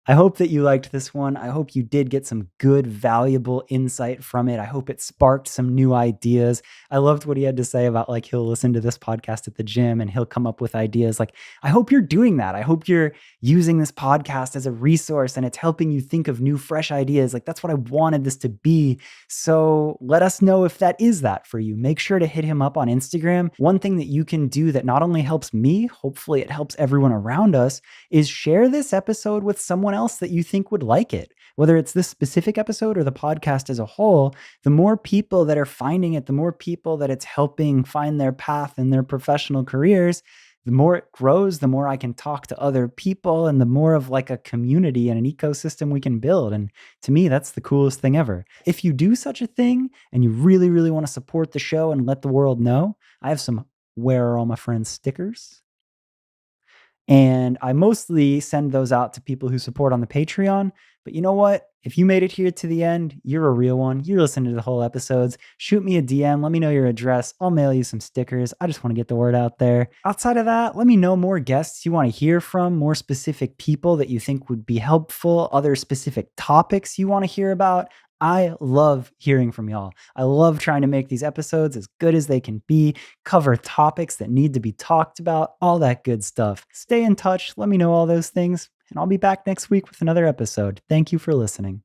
I hope that you liked this one. I hope you did get some good, valuable insight from it. I hope it sparked some new ideas. I loved what he had to say about like he'll listen to this podcast at the gym and he'll come up with ideas. Like, I hope you're doing that. I hope you're using this podcast as a resource and it's helping you think of new, fresh ideas. Like, that's what I wanted this to be. So let us know if that is that for you. Make sure to hit him up on Instagram. One thing that you can do that not only helps me, hopefully it helps everyone around us, is share this episode with someone else that you think would like it. Whether it's this specific episode or the podcast as a whole, the more people that are finding it, the more people that it's helping find their path in their professional careers, the more it grows, the more I can talk to other people and the more of like a community and an ecosystem we can build. And to me, that's the coolest thing ever. If you do such a thing and you really, really want to support the show and let the world know, I have some Where Are All My Friends stickers. And I mostly send those out to people who support on the Patreon. But you know what? If you made it here to the end, you're a real one. You're listening to the whole episodes. Shoot me a DM. Let me know your address. I'll mail you some stickers. I just want to get the word out there. Outside of that, let me know more guests you want to hear from, more specific people that you think would be helpful, other specific topics you want to hear about. I love hearing from y'all. I love trying to make these episodes as good as they can be, cover topics that need to be talked about, all that good stuff. Stay in touch. Let me know all those things, and I'll be back next week with another episode. Thank you for listening.